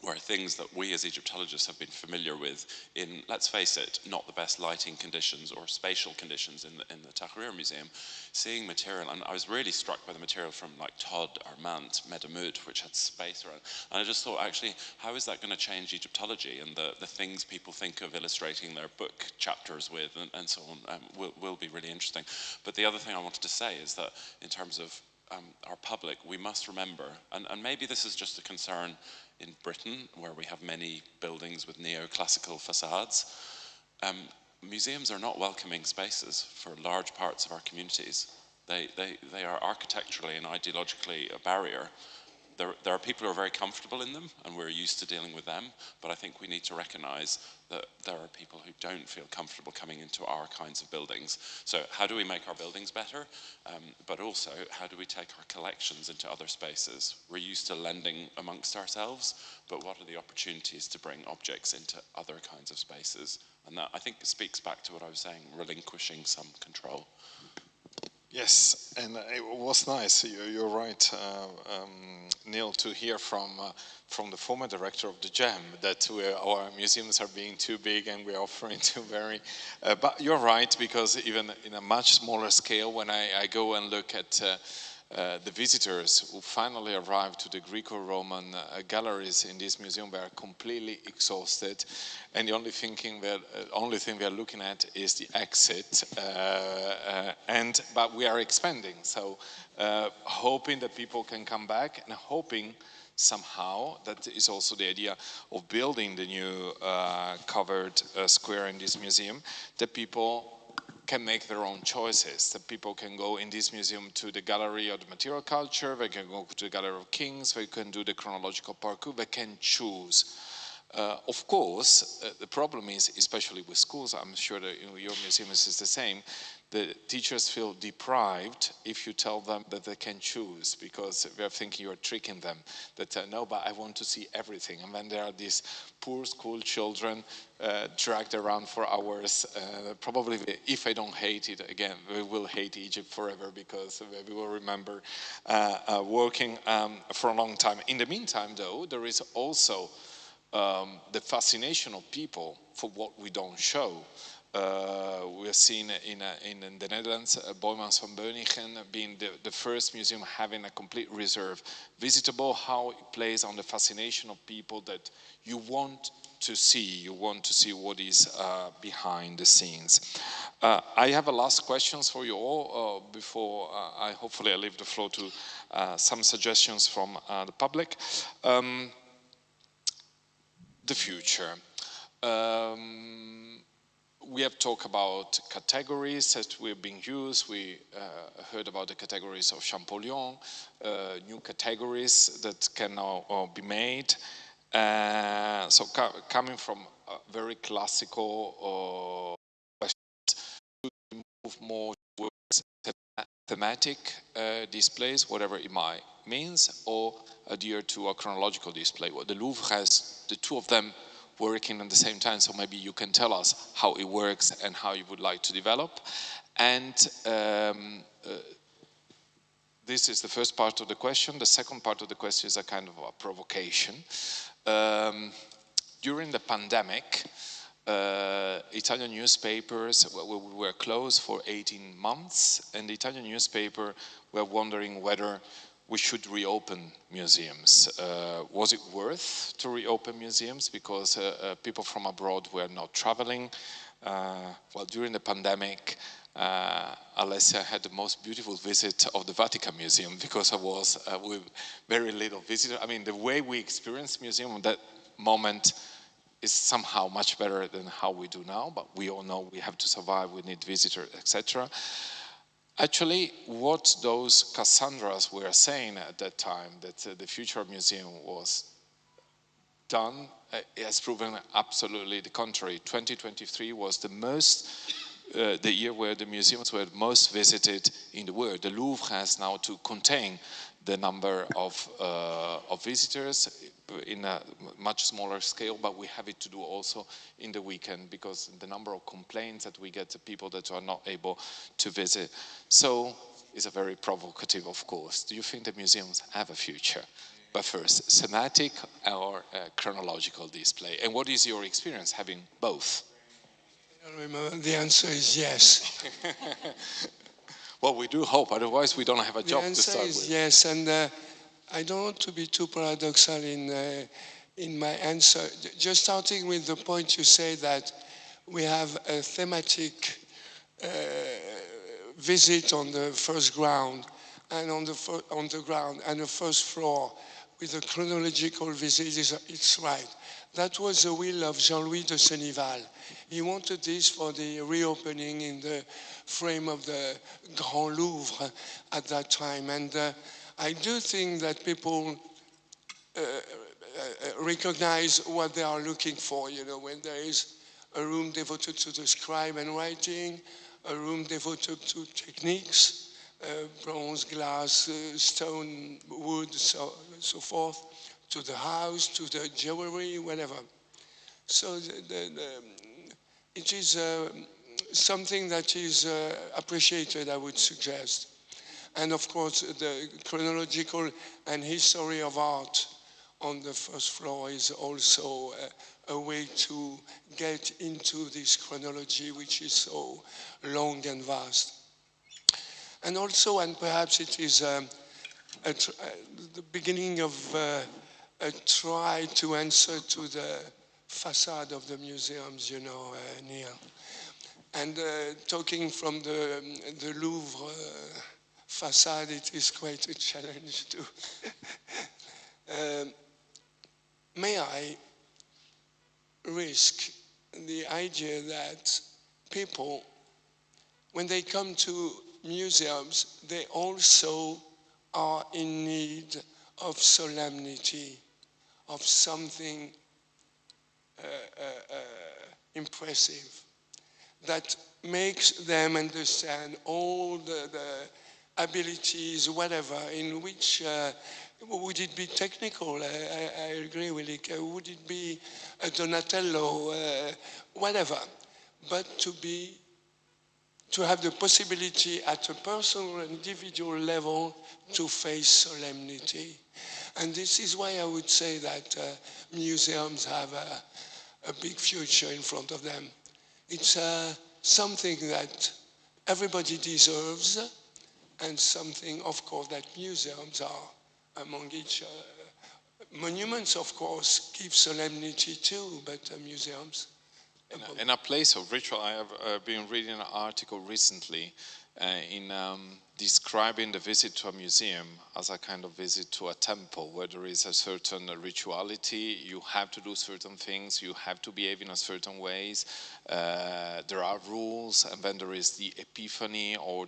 where things that we as Egyptologists have been familiar with in, let's face it, not the best lighting conditions or spatial conditions in the Tahrir Museum, seeing material, and I was really struck by the material from like Todd or Mant, Medamud, which had space around, and I just thought, actually, how is that going to change Egyptology and the things people think of illustrating their book chapters with and so on, will be really interesting. But the other thing I wanted to say is that in terms of our public, we must remember, and maybe this is just a concern in Britain, where we have many buildings with neoclassical facades, museums are not welcoming spaces for large parts of our communities. They are architecturally and ideologically a barrier. There are people who are very comfortable in them, and we're used to dealing with them, but I think we need to recognize that there are people who don't feel comfortable coming into our kinds of buildings. So how do we make our buildings better? But also, how do we take our collections into other spaces? We're used to lending amongst ourselves, but what are the opportunities to bring objects into other kinds of spaces? And that, I think, speaks back to what I was saying, relinquishing some control. Yes, and it was nice. You're right, Neal, to hear from the former director of the GEM that our museums are being too big and we're offering too very. But you're right, because even in a much smaller scale, when I go and look at the visitors who finally arrived to the Greco-Roman galleries in this museum, they are completely exhausted, and the only thing they are looking at is the exit. But we are expanding, so hoping that people can come back, and hoping somehow, that is also the idea of building the new covered square in this museum, that people can make their own choices, that people can go in this museum to the gallery of the material culture, they can go to the gallery of kings, they can do the chronological parcours, they can choose. Of course, the problem is, especially with schools, I'm sure that your museum is the same, the teachers feel deprived if you tell them that they can choose, because they're thinking you're tricking them, that no, but I want to see everything. And then there are these poor school children dragged around for hours. Probably, if I don't hate it, again, we will hate Egypt forever, because we will remember working for a long time. In the meantime, though, there is also the fascination of people for what we don't show. We have seen in the Netherlands, Boijmans van Beunigen being the first museum having a complete reserve visitable, how it plays on the fascination of people that you want to see. You want to see what is behind the scenes. I have a last questions for you all before I hopefully leave the floor to some suggestions from the public. The future. We have talked about categories that were being used. We heard about the categories of Champollion, new categories that can now be made. So coming from very classical questions to move more towards thematic displays, whatever it might means, or adhere to a chronological display. Well, the Louvre has the two of them working at the same time, so maybe you can tell us how it works and how you would like to develop. And this is the first part of the question. The second part of the question is a kind of a provocation. During the pandemic, Italian newspapers were closed for 18 months, and the Italian newspaper were wondering whether we should reopen museums. Was it worth to reopen museums because people from abroad were not traveling? Well, during the pandemic, Alessia had the most beautiful visit of the Vatican Museum because I was with very little visitors. I mean, the way we experienced museum at that moment is somehow much better than how we do now, but we all know we have to survive, we need visitors, etc. Actually, what those Cassandras were saying at that time, that the future museum was done, has proven absolutely the contrary. 2023 was the year where the museums were most visited in the world. The Louvre has now to contain the number of visitors in a much smaller scale, but we have it to do also in the weekend because the number of complaints that we get to people that are not able to visit. So it's a very provocative, of course. Do you think the museums have a future? But first, thematic or chronological display? And what is your experience having both? The answer is yes. Well, we do hope, otherwise we don't have a job to start with. The answer is yes, and I don't want to be too paradoxal in my answer. Just starting with the point you say that we have a thematic visit on the first ground and on the ground and the first floor with a chronological visit. It's right. That was the will of Jean-Louis de Senneval. He wanted this for the reopening in the frame of the Grand Louvre at that time. And I do think that people recognize what they are looking for, you know, when there is a room devoted to the scribe and writing, a room devoted to techniques, bronze, glass, stone, wood, so forth, to the house, to the jewelry, whatever. So it is something that is appreciated, I would suggest. And of course, the chronological and history of art on the first floor is also a way to get into this chronology, which is so long and vast. And also, and perhaps it is the beginning of a try to answer to the facade of the museums, you know, Neal. And talking from the Louvre facade, it is quite a challenge too. May I risk the idea that people, when they come to museums, they also are in need of solemnity, of something impressive that makes them understand all the abilities, whatever, in which, would it be technical? I agree, Willeke. Would it be a Donatello? Whatever. But to have the possibility at a personal, individual level to face solemnity. And this is why I would say that museums have a big future in front of them. It's something that everybody deserves, and something, of course, that museums are among each. Monuments, of course, give solemnity too, but museums. In a place of ritual, I have been reading an article recently in describing the visit to a museum as a kind of visit to a temple, where there is a certain rituality, you have to do certain things, you have to behave in a certain ways, there are rules, and then there is the epiphany or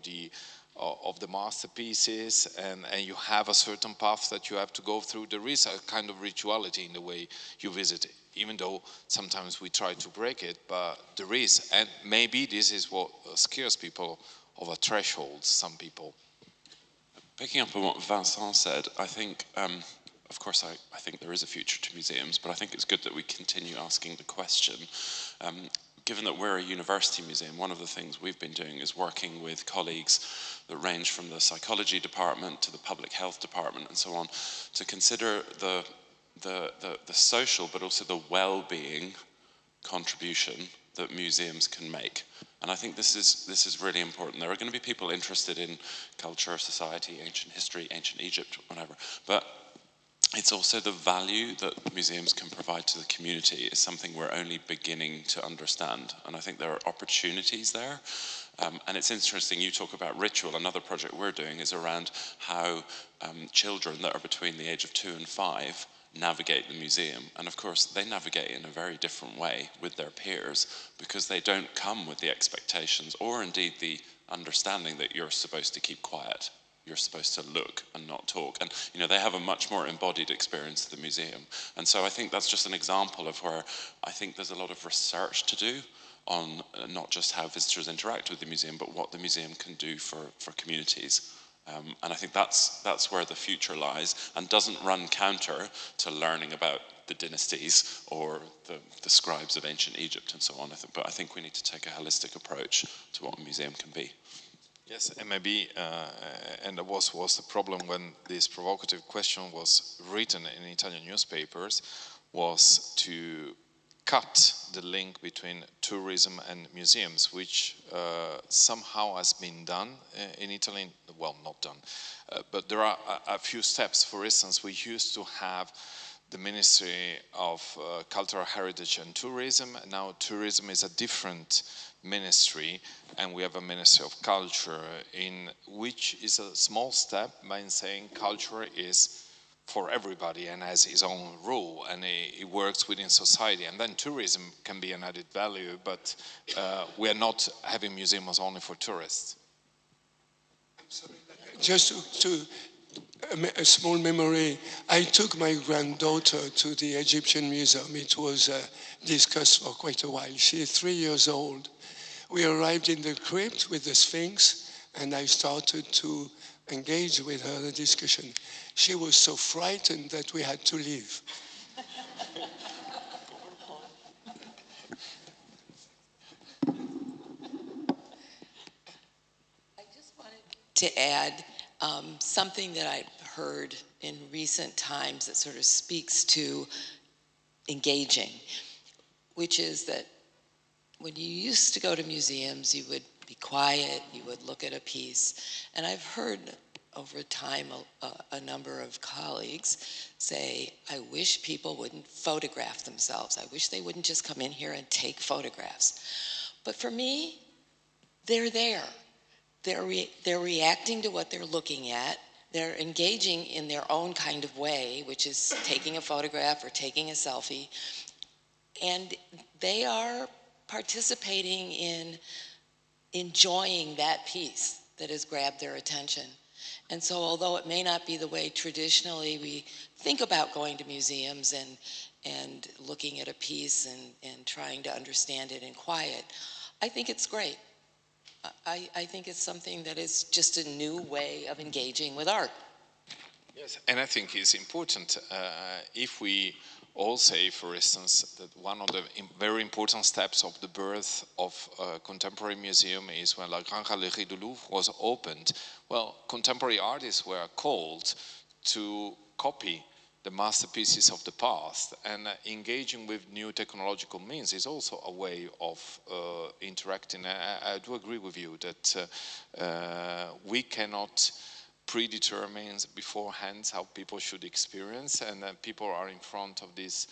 of the masterpieces, and you have a certain path that you have to go through. There is a kind of rituality in the way you visit it, even though sometimes we try to break it, but there is, and maybe this is what scares people of a threshold, some people. Picking up on what Vincent said, I think of course, I think there is a future to museums, but I think it's good that we continue asking the question. Given that we're a university museum, one of the things we've been doing is working with colleagues that range from the psychology department to the public health department and so on, to consider the social but also the well-being contribution that museums can make. And I think this is really important. There are going to be people interested in culture, society, ancient history, ancient Egypt, whatever. But it's also the value that museums can provide to the community is something we're only beginning to understand. And I think there are opportunities there. And it's interesting, you talk about ritual. Another project we're doing is around how children that are between the age of 2 and 5 navigate the museum. And of course, they navigate in a very different way with their peers because they don't come with the expectations or indeed the understanding that you're supposed to keep quiet. You're supposed to look and not talk. And they have a much more embodied experience of the museum. And so I think that's just an example of where I think there's a lot of research to do on not just how visitors interact with the museum, but what the museum can do for communities. And I think that's where the future lies and doesn't run counter to learning about the dynasties or the scribes of ancient Egypt and so on. But I think we need to take a holistic approach to what a museum can be. Yes, and maybe, and that was the problem when this provocative question was written in Italian newspapers, was to cut the link between tourism and museums, which somehow has been done in Italy. Well, not done, but there are a few steps. For instance, we used to have the Ministry of Cultural Heritage and Tourism. Now tourism is a different ministry, and we have a Ministry of Culture, in which is a small step by saying culture is for everybody and has its own rule, and it works within society. And then tourism can be an added value, but we are not having museums only for tourists. Just to a small memory, I took my granddaughter to the Egyptian Museum. It was discussed for quite a while. She is 3 years old. We arrived in the crypt with the Sphinx, and I started to engage with her in the discussion. She was so frightened that we had to leave. I just wanted to add something that I've heard in recent times that sort of speaks to engaging, which is that when you used to go to museums, you would be quiet, you would look at a piece. And I've heard over time a number of colleagues say, I wish people wouldn't photograph themselves. I wish they wouldn't just come in here and take photographs. But for me, they're there. They're reacting to what they're looking at. They're engaging in their own kind of way, which is taking a photograph or taking a selfie. And they are participating in enjoying that piece that has grabbed their attention. And so although it may not be the way traditionally we think about going to museums and looking at a piece and trying to understand it in quiet, I think it's great. I think it's something that is just a new way of engaging with art. Yes, and I think it's important if we all say, for instance, that one of the very important steps of the birth of a contemporary museum is when La Grande Galerie du Louvre was opened. Well, contemporary artists were called to copy the masterpieces of the past, and engaging with new technological means is also a way of interacting. I do agree with you that we cannot predetermine beforehand how people should experience, and people are in front of this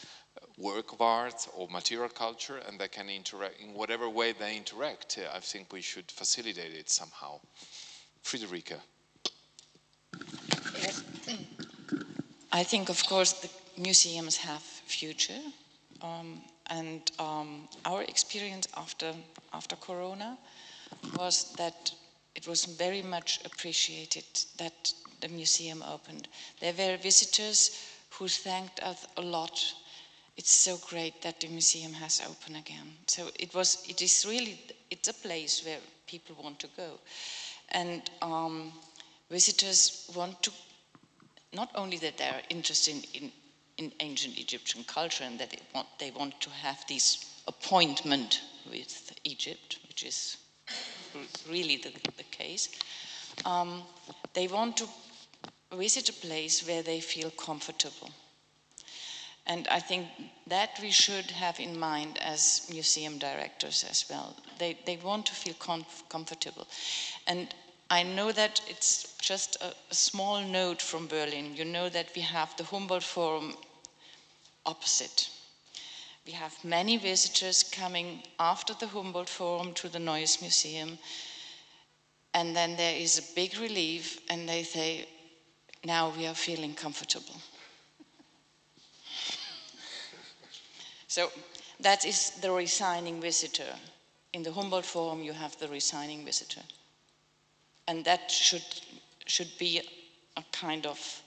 work of art or material culture, and they can interact in whatever way they interact. I think we should facilitate it somehow. Friederike. Yes. I think, of course, the museums have future, and our experience after Corona was that it was very much appreciated that the museum opened. There were visitors who thanked us a lot. It's so great that the museum has opened again. So it's a place where people want to go, and visitors want to not only that they're interested in ancient Egyptian culture and that they want to have this appointment with Egypt, which is really the case, they want to visit a place where they feel comfortable. And I think that we should have in mind as museum directors as well. They want to feel comfortable. And I know that it's just a small note from Berlin. You know that we have the Humboldt Forum opposite. We have many visitors coming after the Humboldt Forum to the Neues Museum. And then there is a big relief and they say, now we are feeling comfortable. So that is the resigning visitor. In the Humboldt Forum, you have the resigning visitor. And that should be a kind of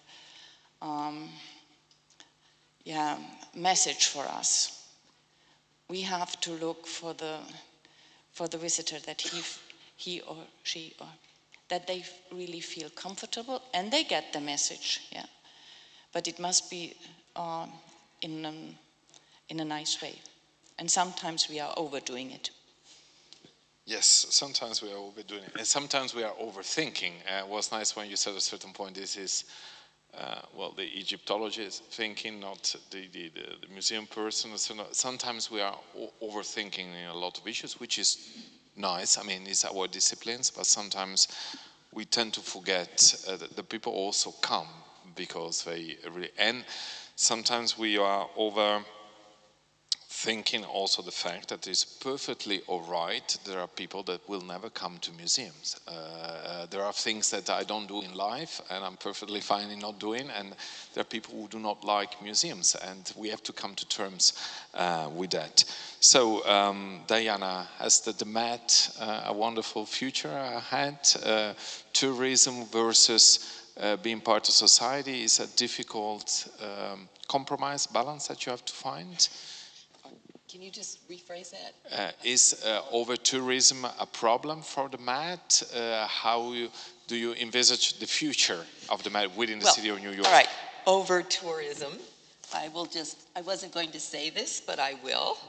message for us. We have to look for the visitor that he or she or that they really feel comfortable and they get the message. Yeah, but it must be in a nice way. And sometimes we are overdoing it. Yes, sometimes we are overdoing it. And sometimes we are overthinking. It was nice when you said at a certain point, this is, the Egyptology is thinking, not the museum person. So sometimes we are overthinking a lot of issues, which is nice. I mean, it's our disciplines, but sometimes we tend to forget that the people also come because they really, and sometimes we are overthinking also the fact that it's perfectly all right. There are people that will never come to museums. There are things that I don't do in life and I'm perfectly fine in not doing, and there are people who do not like museums, and we have to come to terms with that. So Diana, has the Met a wonderful future ahead? Tourism versus being part of society is a difficult compromise, balance that you have to find. Can you just rephrase that? Is over-tourism a problem for the Met? How do you envisage the future of the Met within the city of New York? All right, over-tourism. I wasn't going to say this, but I will,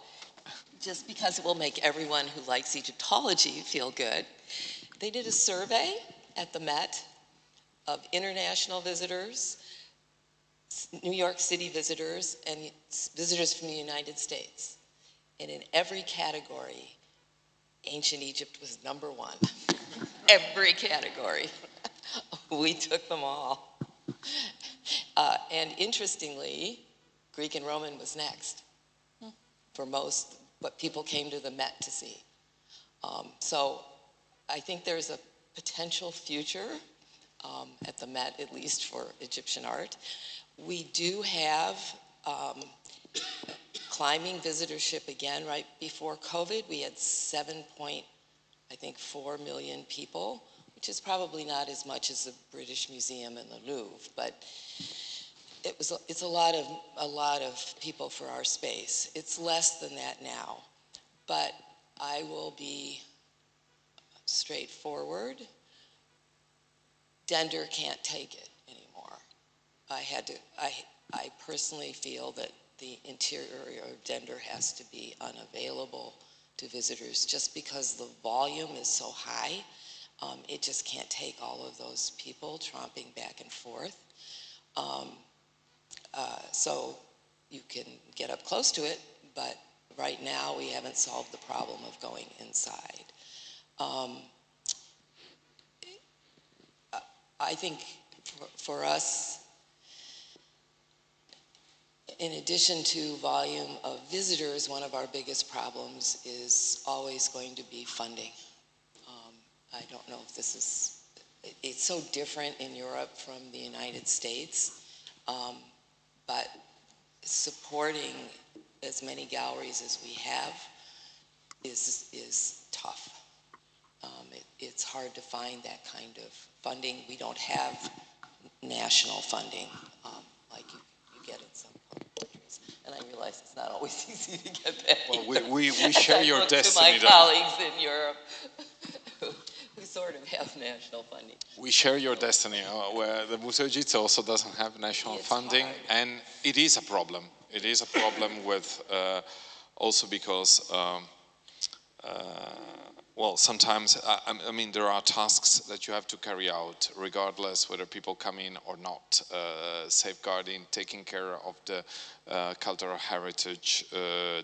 just because it will make everyone who likes Egyptology feel good. They did a survey at the Met of international visitors, New York City visitors, and visitors from the United States. And in every category, ancient Egypt was number one. Every category. We took them all. And interestingly, Greek and Roman was next for most, what people came to the Met to see. So I think there's a potential future at the Met, at least for Egyptian art. We do have climbing visitorship again. Right before COVID, we had 7.4 million people, which is probably not as much as the British Museum and the Louvre, but it's a lot of people for our space. It's less than that now, but I will be straightforward. Dender can't take it anymore. I personally feel that the interior of Dender has to be unavailable to visitors just because the volume is so high. It just can't take all of those people tromping back and forth. So you can get up close to it, but right now we haven't solved the problem of going inside. I think for us, in addition to volume of visitors, one of our biggest problems is always going to be funding. I don't know if this is, it's so different in Europe from the United States, but supporting as many galleries as we have is tough. It's hard to find that kind of funding. We don't have national funding like you get in some countries. And I realize it's not always easy to get that. Well, we share your destiny. To my colleagues in Europe who sort sort of have national funding. We share your destiny, where the Museo Egizio also doesn't have national It's funding, hard. and it is a problem. It is a problem with also because well, sometimes, I mean, there are tasks that you have to carry out, regardless whether people come in or not. Safeguarding, taking care of the cultural heritage,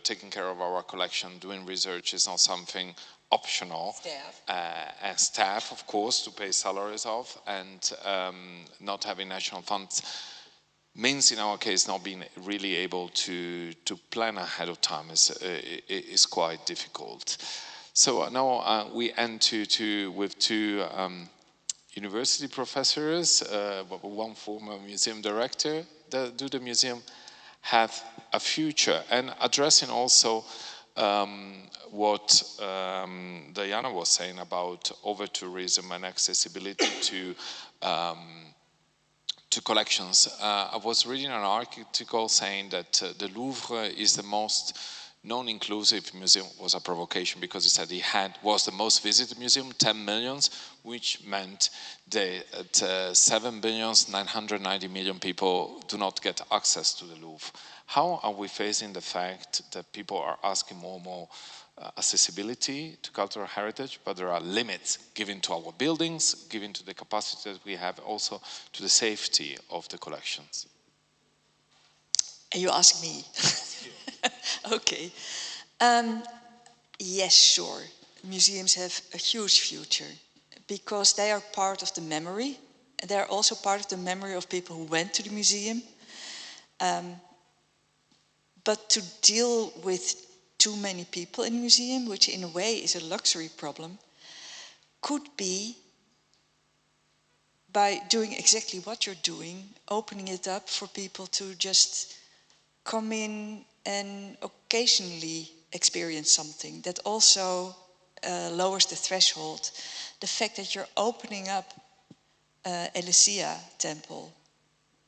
taking care of our collection, doing research is not something optional. Staff. And staff, of course, to pay salaries of, and not having national funds means, in our case, not being really able to plan ahead of time is quite difficult. So now we end with two university professors, one former museum director. Do the museum have a future? And addressing also what Diana was saying about over-tourism and accessibility to collections. I was reading an article saying that the Louvre is the most non-inclusive museum. Was a provocation because he said was the most visited museum, 10 millions, which meant that 7,990,000,000 people do not get access to the Louvre. How are we facing the fact that people are asking more and more accessibility to cultural heritage, but there are limits given to our buildings, given to the capacity that we have, also to the safety of the collections? And you ask me. Okay. Yes, sure. Museums have a huge future because they are part of the memory. They are also part of the memory of people who went to the museum. But to deal with too many people in a museum, which in a way is a luxury problem, could be by doing exactly what you're doing, opening it up for people to just come in and occasionally experience something that also lowers the threshold. The fact that you're opening up Elysia temple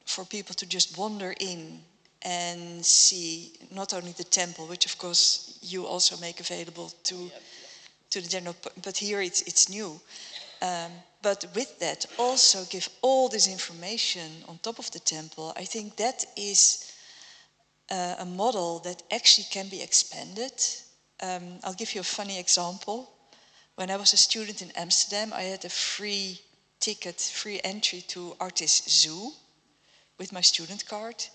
for people to just wander in and see not only the temple, which of course you also make available to the general, but here it's new. But with that, also give all this information on top of the temple. I think that is a model that actually can be expanded. I'll give you a funny example. When I was a student in Amsterdam, I had a free ticket, free entry to Artis Zoo with my student card.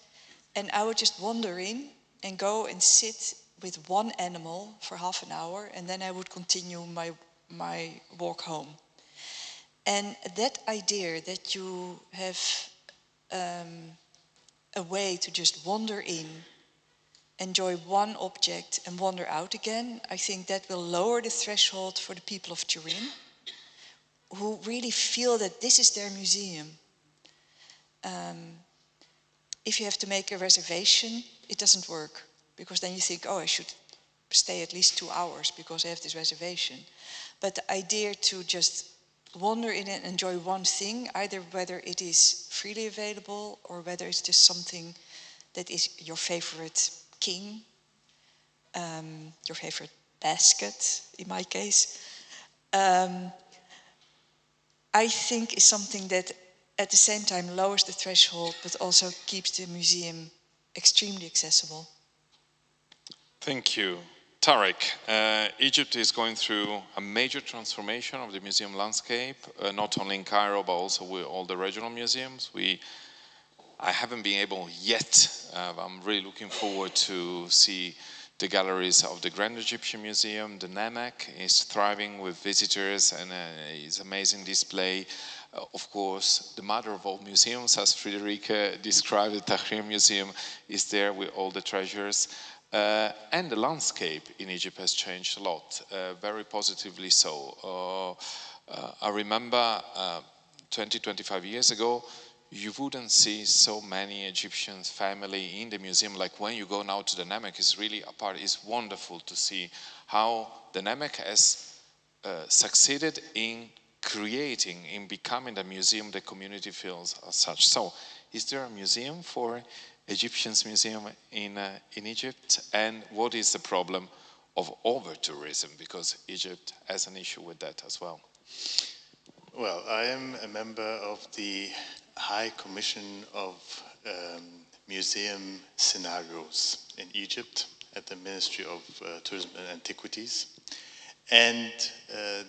And I would just wander in and go and sit with one animal for half an hour, and then I would continue my walk home. And that idea that you have a way to just wander in, enjoy one object and wander out again, I think that will lower the threshold for the people of Turin, who really feel that this is their museum. If you have to make a reservation, it doesn't work, because then you think, oh, I should stay at least 2 hours because I have this reservation. But the idea to just wander in and enjoy one thing, either whether it is freely available or whether it's just something that is your favorite king, your favorite basket, in my case, I think is something that at the same time lowers the threshold, but also keeps the museum extremely accessible. Thank you. Tarek, Egypt is going through a major transformation of the museum landscape, not only in Cairo, but also with all the regional museums. I haven't been able yet, I'm really looking forward to see the galleries of the Grand Egyptian Museum. The Namak is thriving with visitors and it's amazing display. Of course, the mother of all museums, as Friederike described, the Tahrir Museum is there with all the treasures. And the landscape in Egypt has changed a lot, very positively so. I remember 20, 25 years ago, you wouldn't see so many Egyptian family in the museum. Like when you go now to the Namak, it's really a part. It's wonderful to see how the Namak has succeeded in creating, in becoming the museum the community feels as such. So, is there a museum for Egyptians museum in Egypt? And what is the problem of over-tourism? Because Egypt has an issue with that as well. Well, I am a member of the High Commission of Museum Scenarios in Egypt at the Ministry of Tourism and Antiquities. And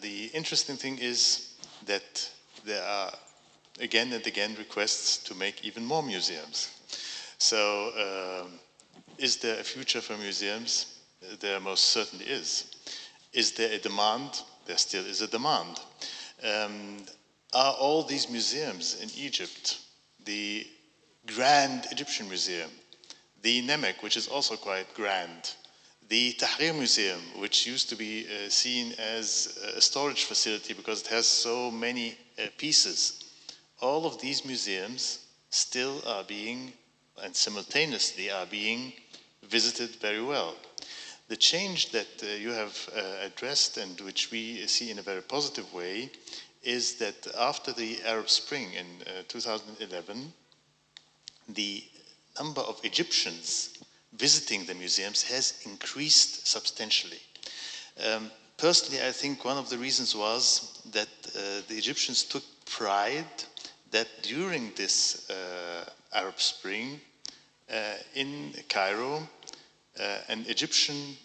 the interesting thing is that there are again and again requests to make even more museums. So is there a future for museums? There most certainly is. Is there a demand? There still is a demand. Are all these museums in Egypt, the Grand Egyptian Museum, the Nemek, which is also quite grand, the Tahrir Museum, which used to be seen as a storage facility because it has so many pieces, all of these museums still are being, and simultaneously are being, visited very well. The change that you have addressed and which we see in a very positive way is that after the Arab Spring in 2011, the number of Egyptians visiting the museums has increased substantially. Personally, I think one of the reasons was that the Egyptians took pride that during this Arab Spring in Cairo, an Egyptian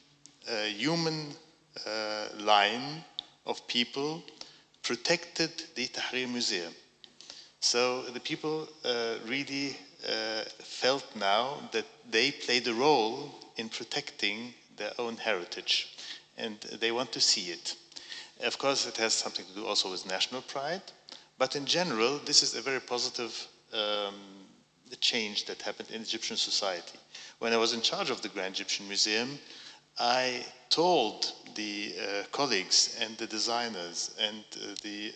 human line of people protected the Tahrir Museum. So the people really felt now that they played a role in protecting their own heritage, and they want to see it. Of course, it has something to do also with national pride, but in general, this is a very positive change that happened in Egyptian society. When I was in charge of the Grand Egyptian Museum, I told the colleagues and the designers and the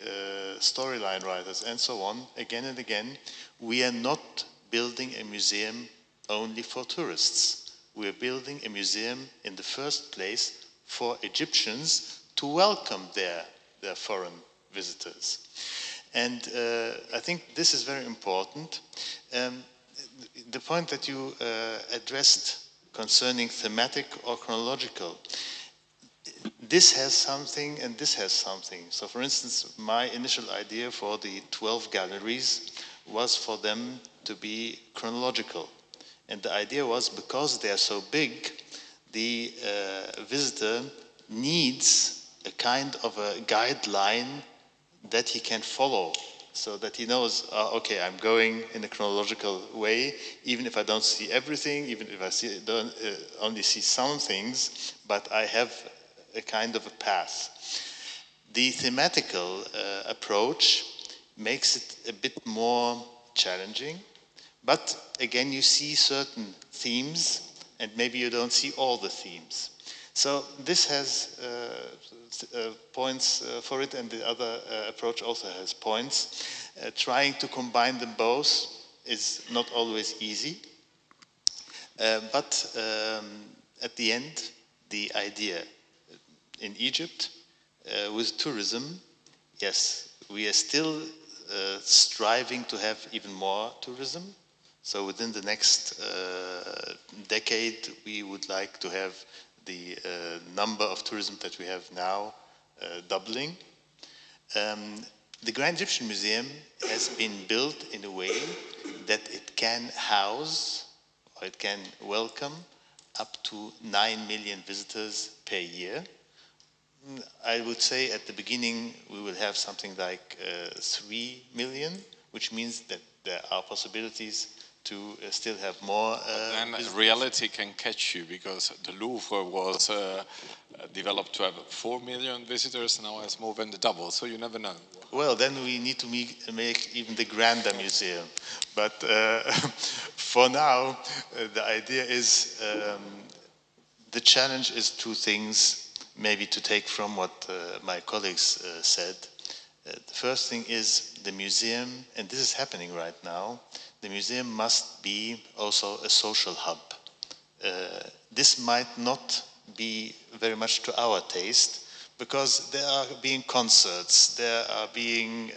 storyline writers and so on, again and again, we are not building a museum only for tourists. We are building a museum in the first place for Egyptians to welcome their foreign visitors. And I think this is very important. The point that you addressed concerning thematic or chronological, this has something and this has something. So for instance, my initial idea for the 12 galleries was for them to be chronological. And the idea was because they are so big, the visitor needs a kind of a guideline that he can follow, so that he knows, okay, I'm going in a chronological way, even if I don't see everything, even if I only see some things, but I have a kind of a path. The thematical approach makes it a bit more challenging, but again, you see certain themes, and maybe you don't see all the themes. So this has points for it, and the other approach also has points. Trying to combine them both is not always easy, but at the end, the idea in Egypt with tourism, yes, we are still striving to have even more tourism. So within the next decade, we would like to have the number of tourism that we have now doubling. The Grand Egyptian Museum has been built in a way that it can house, or it can welcome, up to 9 million visitors per year. I would say at the beginning we will have something like 3 million, which means that there are possibilities to still have more. And reality can catch you, because the Louvre was developed to have 4 million visitors, now has more than the double, so you never know. Well, then we need to make even the grander museum. But for now, the idea is the challenge is two things, maybe to take from what my colleagues said. The first thing is the museum, and this is happening right now, the museum must be also a social hub. This might not be very much to our taste, because there are being concerts, there are being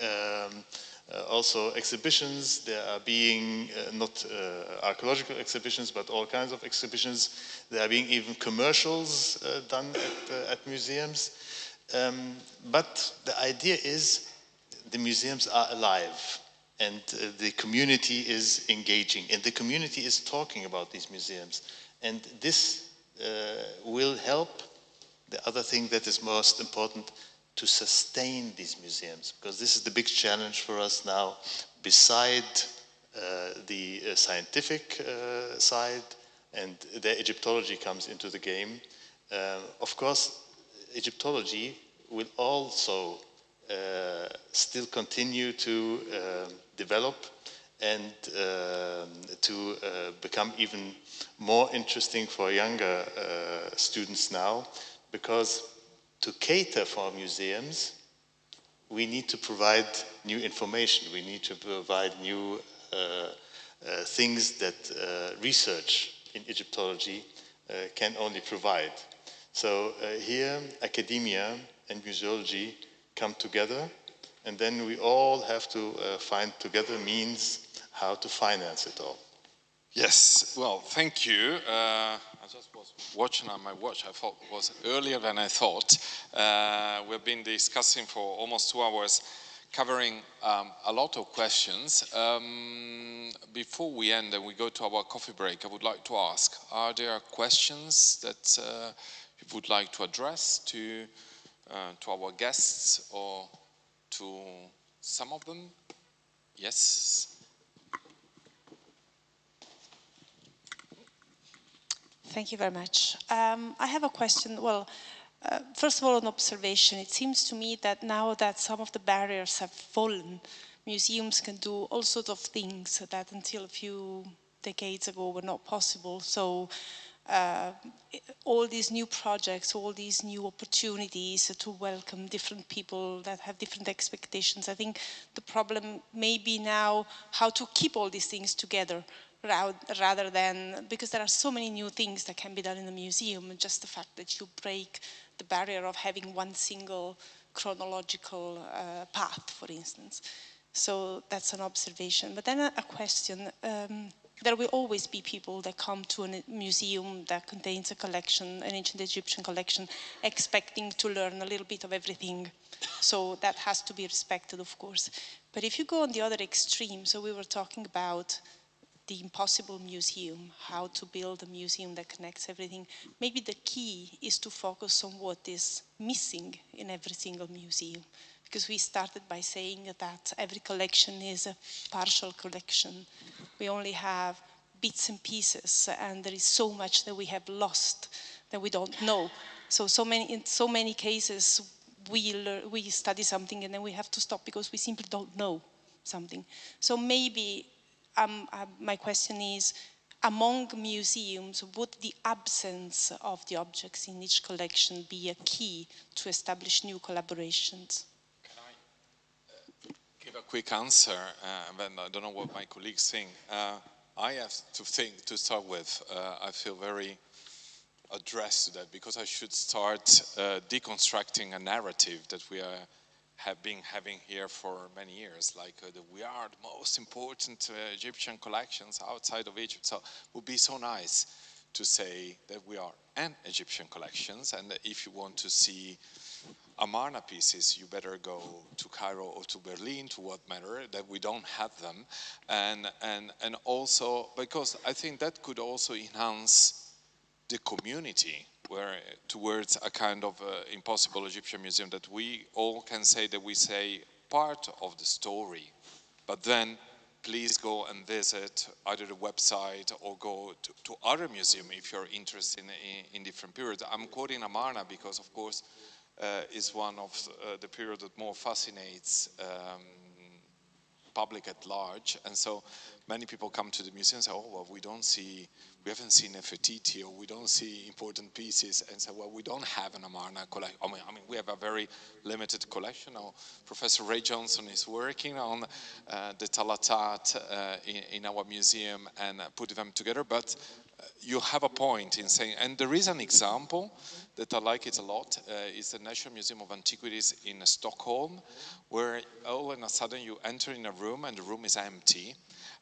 also exhibitions, there are being not archaeological exhibitions, but all kinds of exhibitions. There are being even commercials done at museums. But the idea is the museums are alive, and the community is engaging, and the community is talking about these museums. And this will help. The other thing that is most important, to sustain these museums, because this is the big challenge for us now, beside the scientific side, and the Egyptology comes into the game. Of course, Egyptology will also still continue to develop and to become even more interesting for younger students now, because to cater for museums, we need to provide new information. We need to provide new things that research in Egyptology can only provide. So here, academia and museology come together, and then we all have to find together means how to finance it all. Yes, well, thank you. I just was watching on my watch. I thought it was earlier than I thought. We've been discussing for almost 2 hours, covering a lot of questions. Before we end and we go to our coffee break, I would like to ask, are there questions that you would like to address to our guests or to some of them? Yes. Thank you very much. I have a question. Well, first of all, an observation. It seems to me that now that some of the barriers have fallen, museums can do all sorts of things that until a few decades ago were not possible. So all these new projects, all these new opportunities to welcome different people that have different expectations. I think the problem may be now how to keep all these things together, rather than, because there are so many new things that can be done in the museum, and just the fact that you break the barrier of having one single chronological path, for instance. So that's an observation. But then a question. There will always be people that come to a museum that contains a collection, an ancient Egyptian collection, expecting to learn a little bit of everything. So that has to be respected, of course. But if you go on the other extreme, so we were talking about the impossible museum, how to build a museum that connects everything. Maybe the key is to focus on what is missing in every single museum. Because we started by saying that every collection is a partial collection. We only have bits and pieces, and there is so much that we have lost that we don't know. In so many cases, we study something and then we have to stop because we simply don't know something. So maybe my question is, among museums, would the absence of the objects in each collection be a key to establish new collaborations? Can I give a quick answer? Then I don't know what my colleagues think. I have to think, to start with, I feel very addressed to that, because I should start deconstructing a narrative that we have been having here for many years, like that we are the most important Egyptian collections outside of Egypt. So it would be so nice to say that we are an Egyptian collections, and that if you want to see Amarna pieces, you better go to Cairo or to Berlin, to what matter, that we don't have them. And also, because I think that could also enhance the community, where towards a kind of impossible Egyptian museum, that we all can say that we say part of the story, but then please go and visit either the website or go to other museums if you're interested in different periods. I'm quoting Amarna because, of course, is one of the period that more fascinates public at large, and so many people come to the museum and say, oh, well, we haven't seen Nefertiti, or we don't see important pieces, and say, well, we don't have an Amarna collection. I mean, we have a very limited collection. Now, Professor Ray Johnson is working on the Talatat in our museum and put them together, but you have a point in saying, and there is an example that I like it a lot is the National Museum of Antiquities in Stockholm, where all of a sudden you enter in a room and the room is empty.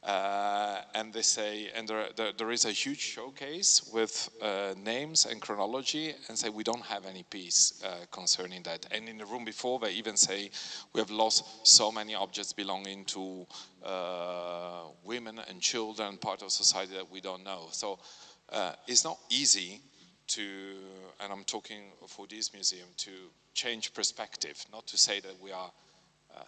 And they say, and there is a huge showcase with names and chronology, and say we don't have any piece concerning that. And in the room before, they even say we have lost so many objects belonging to women and children, part of society that we don't know. So it's not easy to, and I'm talking for this museum, to change perspective, not to say that we are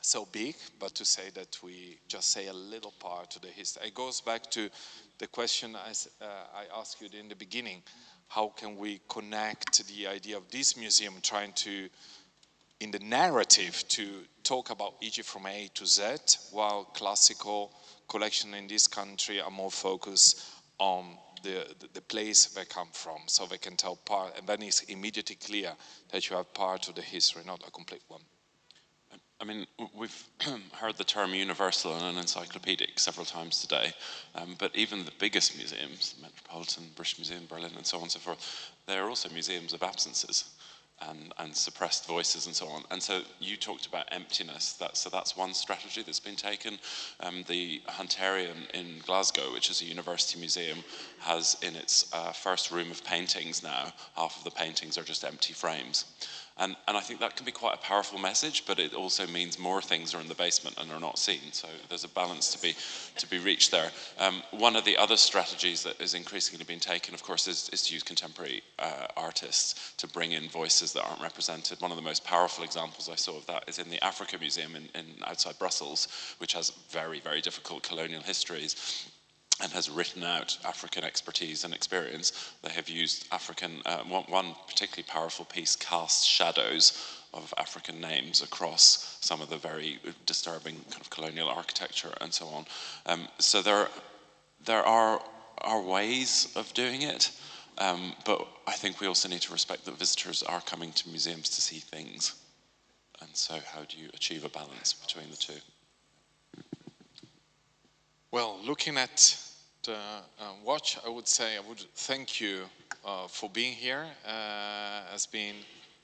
so big, but to say that we just say a little part of the history. It goes back to the question I asked you in the beginning. How can we connect the idea of this museum trying to, in the narrative, to talk about Egypt from A to Z, while classical collection in this country are more focused on the place they come from, so they can tell part, and then it's immediately clear that you have part of the history, not a complete one. I mean, we've heard the term universal and encyclopedic several times today, but even the biggest museums, the Metropolitan, British Museum, Berlin, and so on and so forth, they are also museums of absences and suppressed voices and so on. And so you talked about emptiness. So that's one strategy that's been taken. The Hunterian in Glasgow, which is a university museum, has in its first room of paintings now, half of the paintings are just empty frames. And I think that can be quite a powerful message, but it also means more things are in the basement and are not seen. So there's a balance to be reached there. One of the other strategies that is increasingly being taken, of course, is to use contemporary artists to bring in voices that aren't represented. One of the most powerful examples I saw of that is in the Africa Museum in outside Brussels, which has very, very difficult colonial histories, and has written out African expertise and experience. They have used African, one particularly powerful piece casts shadows of African names across some of the very disturbing kind of colonial architecture and so on. So there are ways of doing it, but I think we also need to respect that visitors are coming to museums to see things. And so how do you achieve a balance between the two? Well, looking at the watch, I would say I would thank you for being here. Has been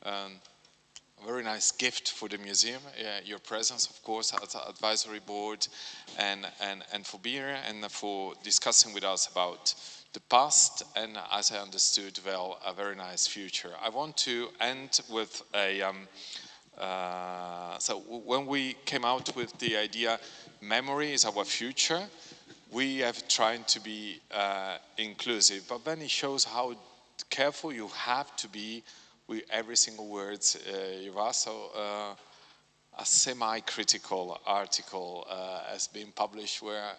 a very nice gift for the museum. Your presence, of course, as an advisory board, and for being here and for discussing with us about the past and, as I understood, well, a very nice future. I want to end with a. So when we came out with the idea, memory is our future, we have tried to be inclusive, but then it shows how careful you have to be with every single word you've asked. So a semi-critical article has been published where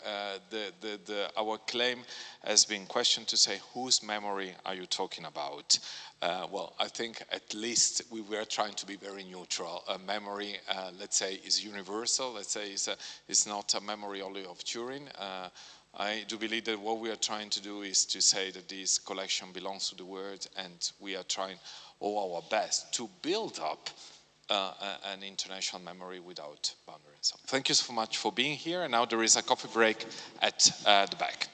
our claim has been questioned to say, whose memory are you talking about? Well, I think at least we were trying to be very neutral. Memory, let's say, is universal. Let's say it's not a memory only of Turin. I do believe that what we are trying to do is to say that this collection belongs to the world, and we are trying all our best to build up an international memory without boundaries. So thank you so much for being here, and now there is a coffee break at the back.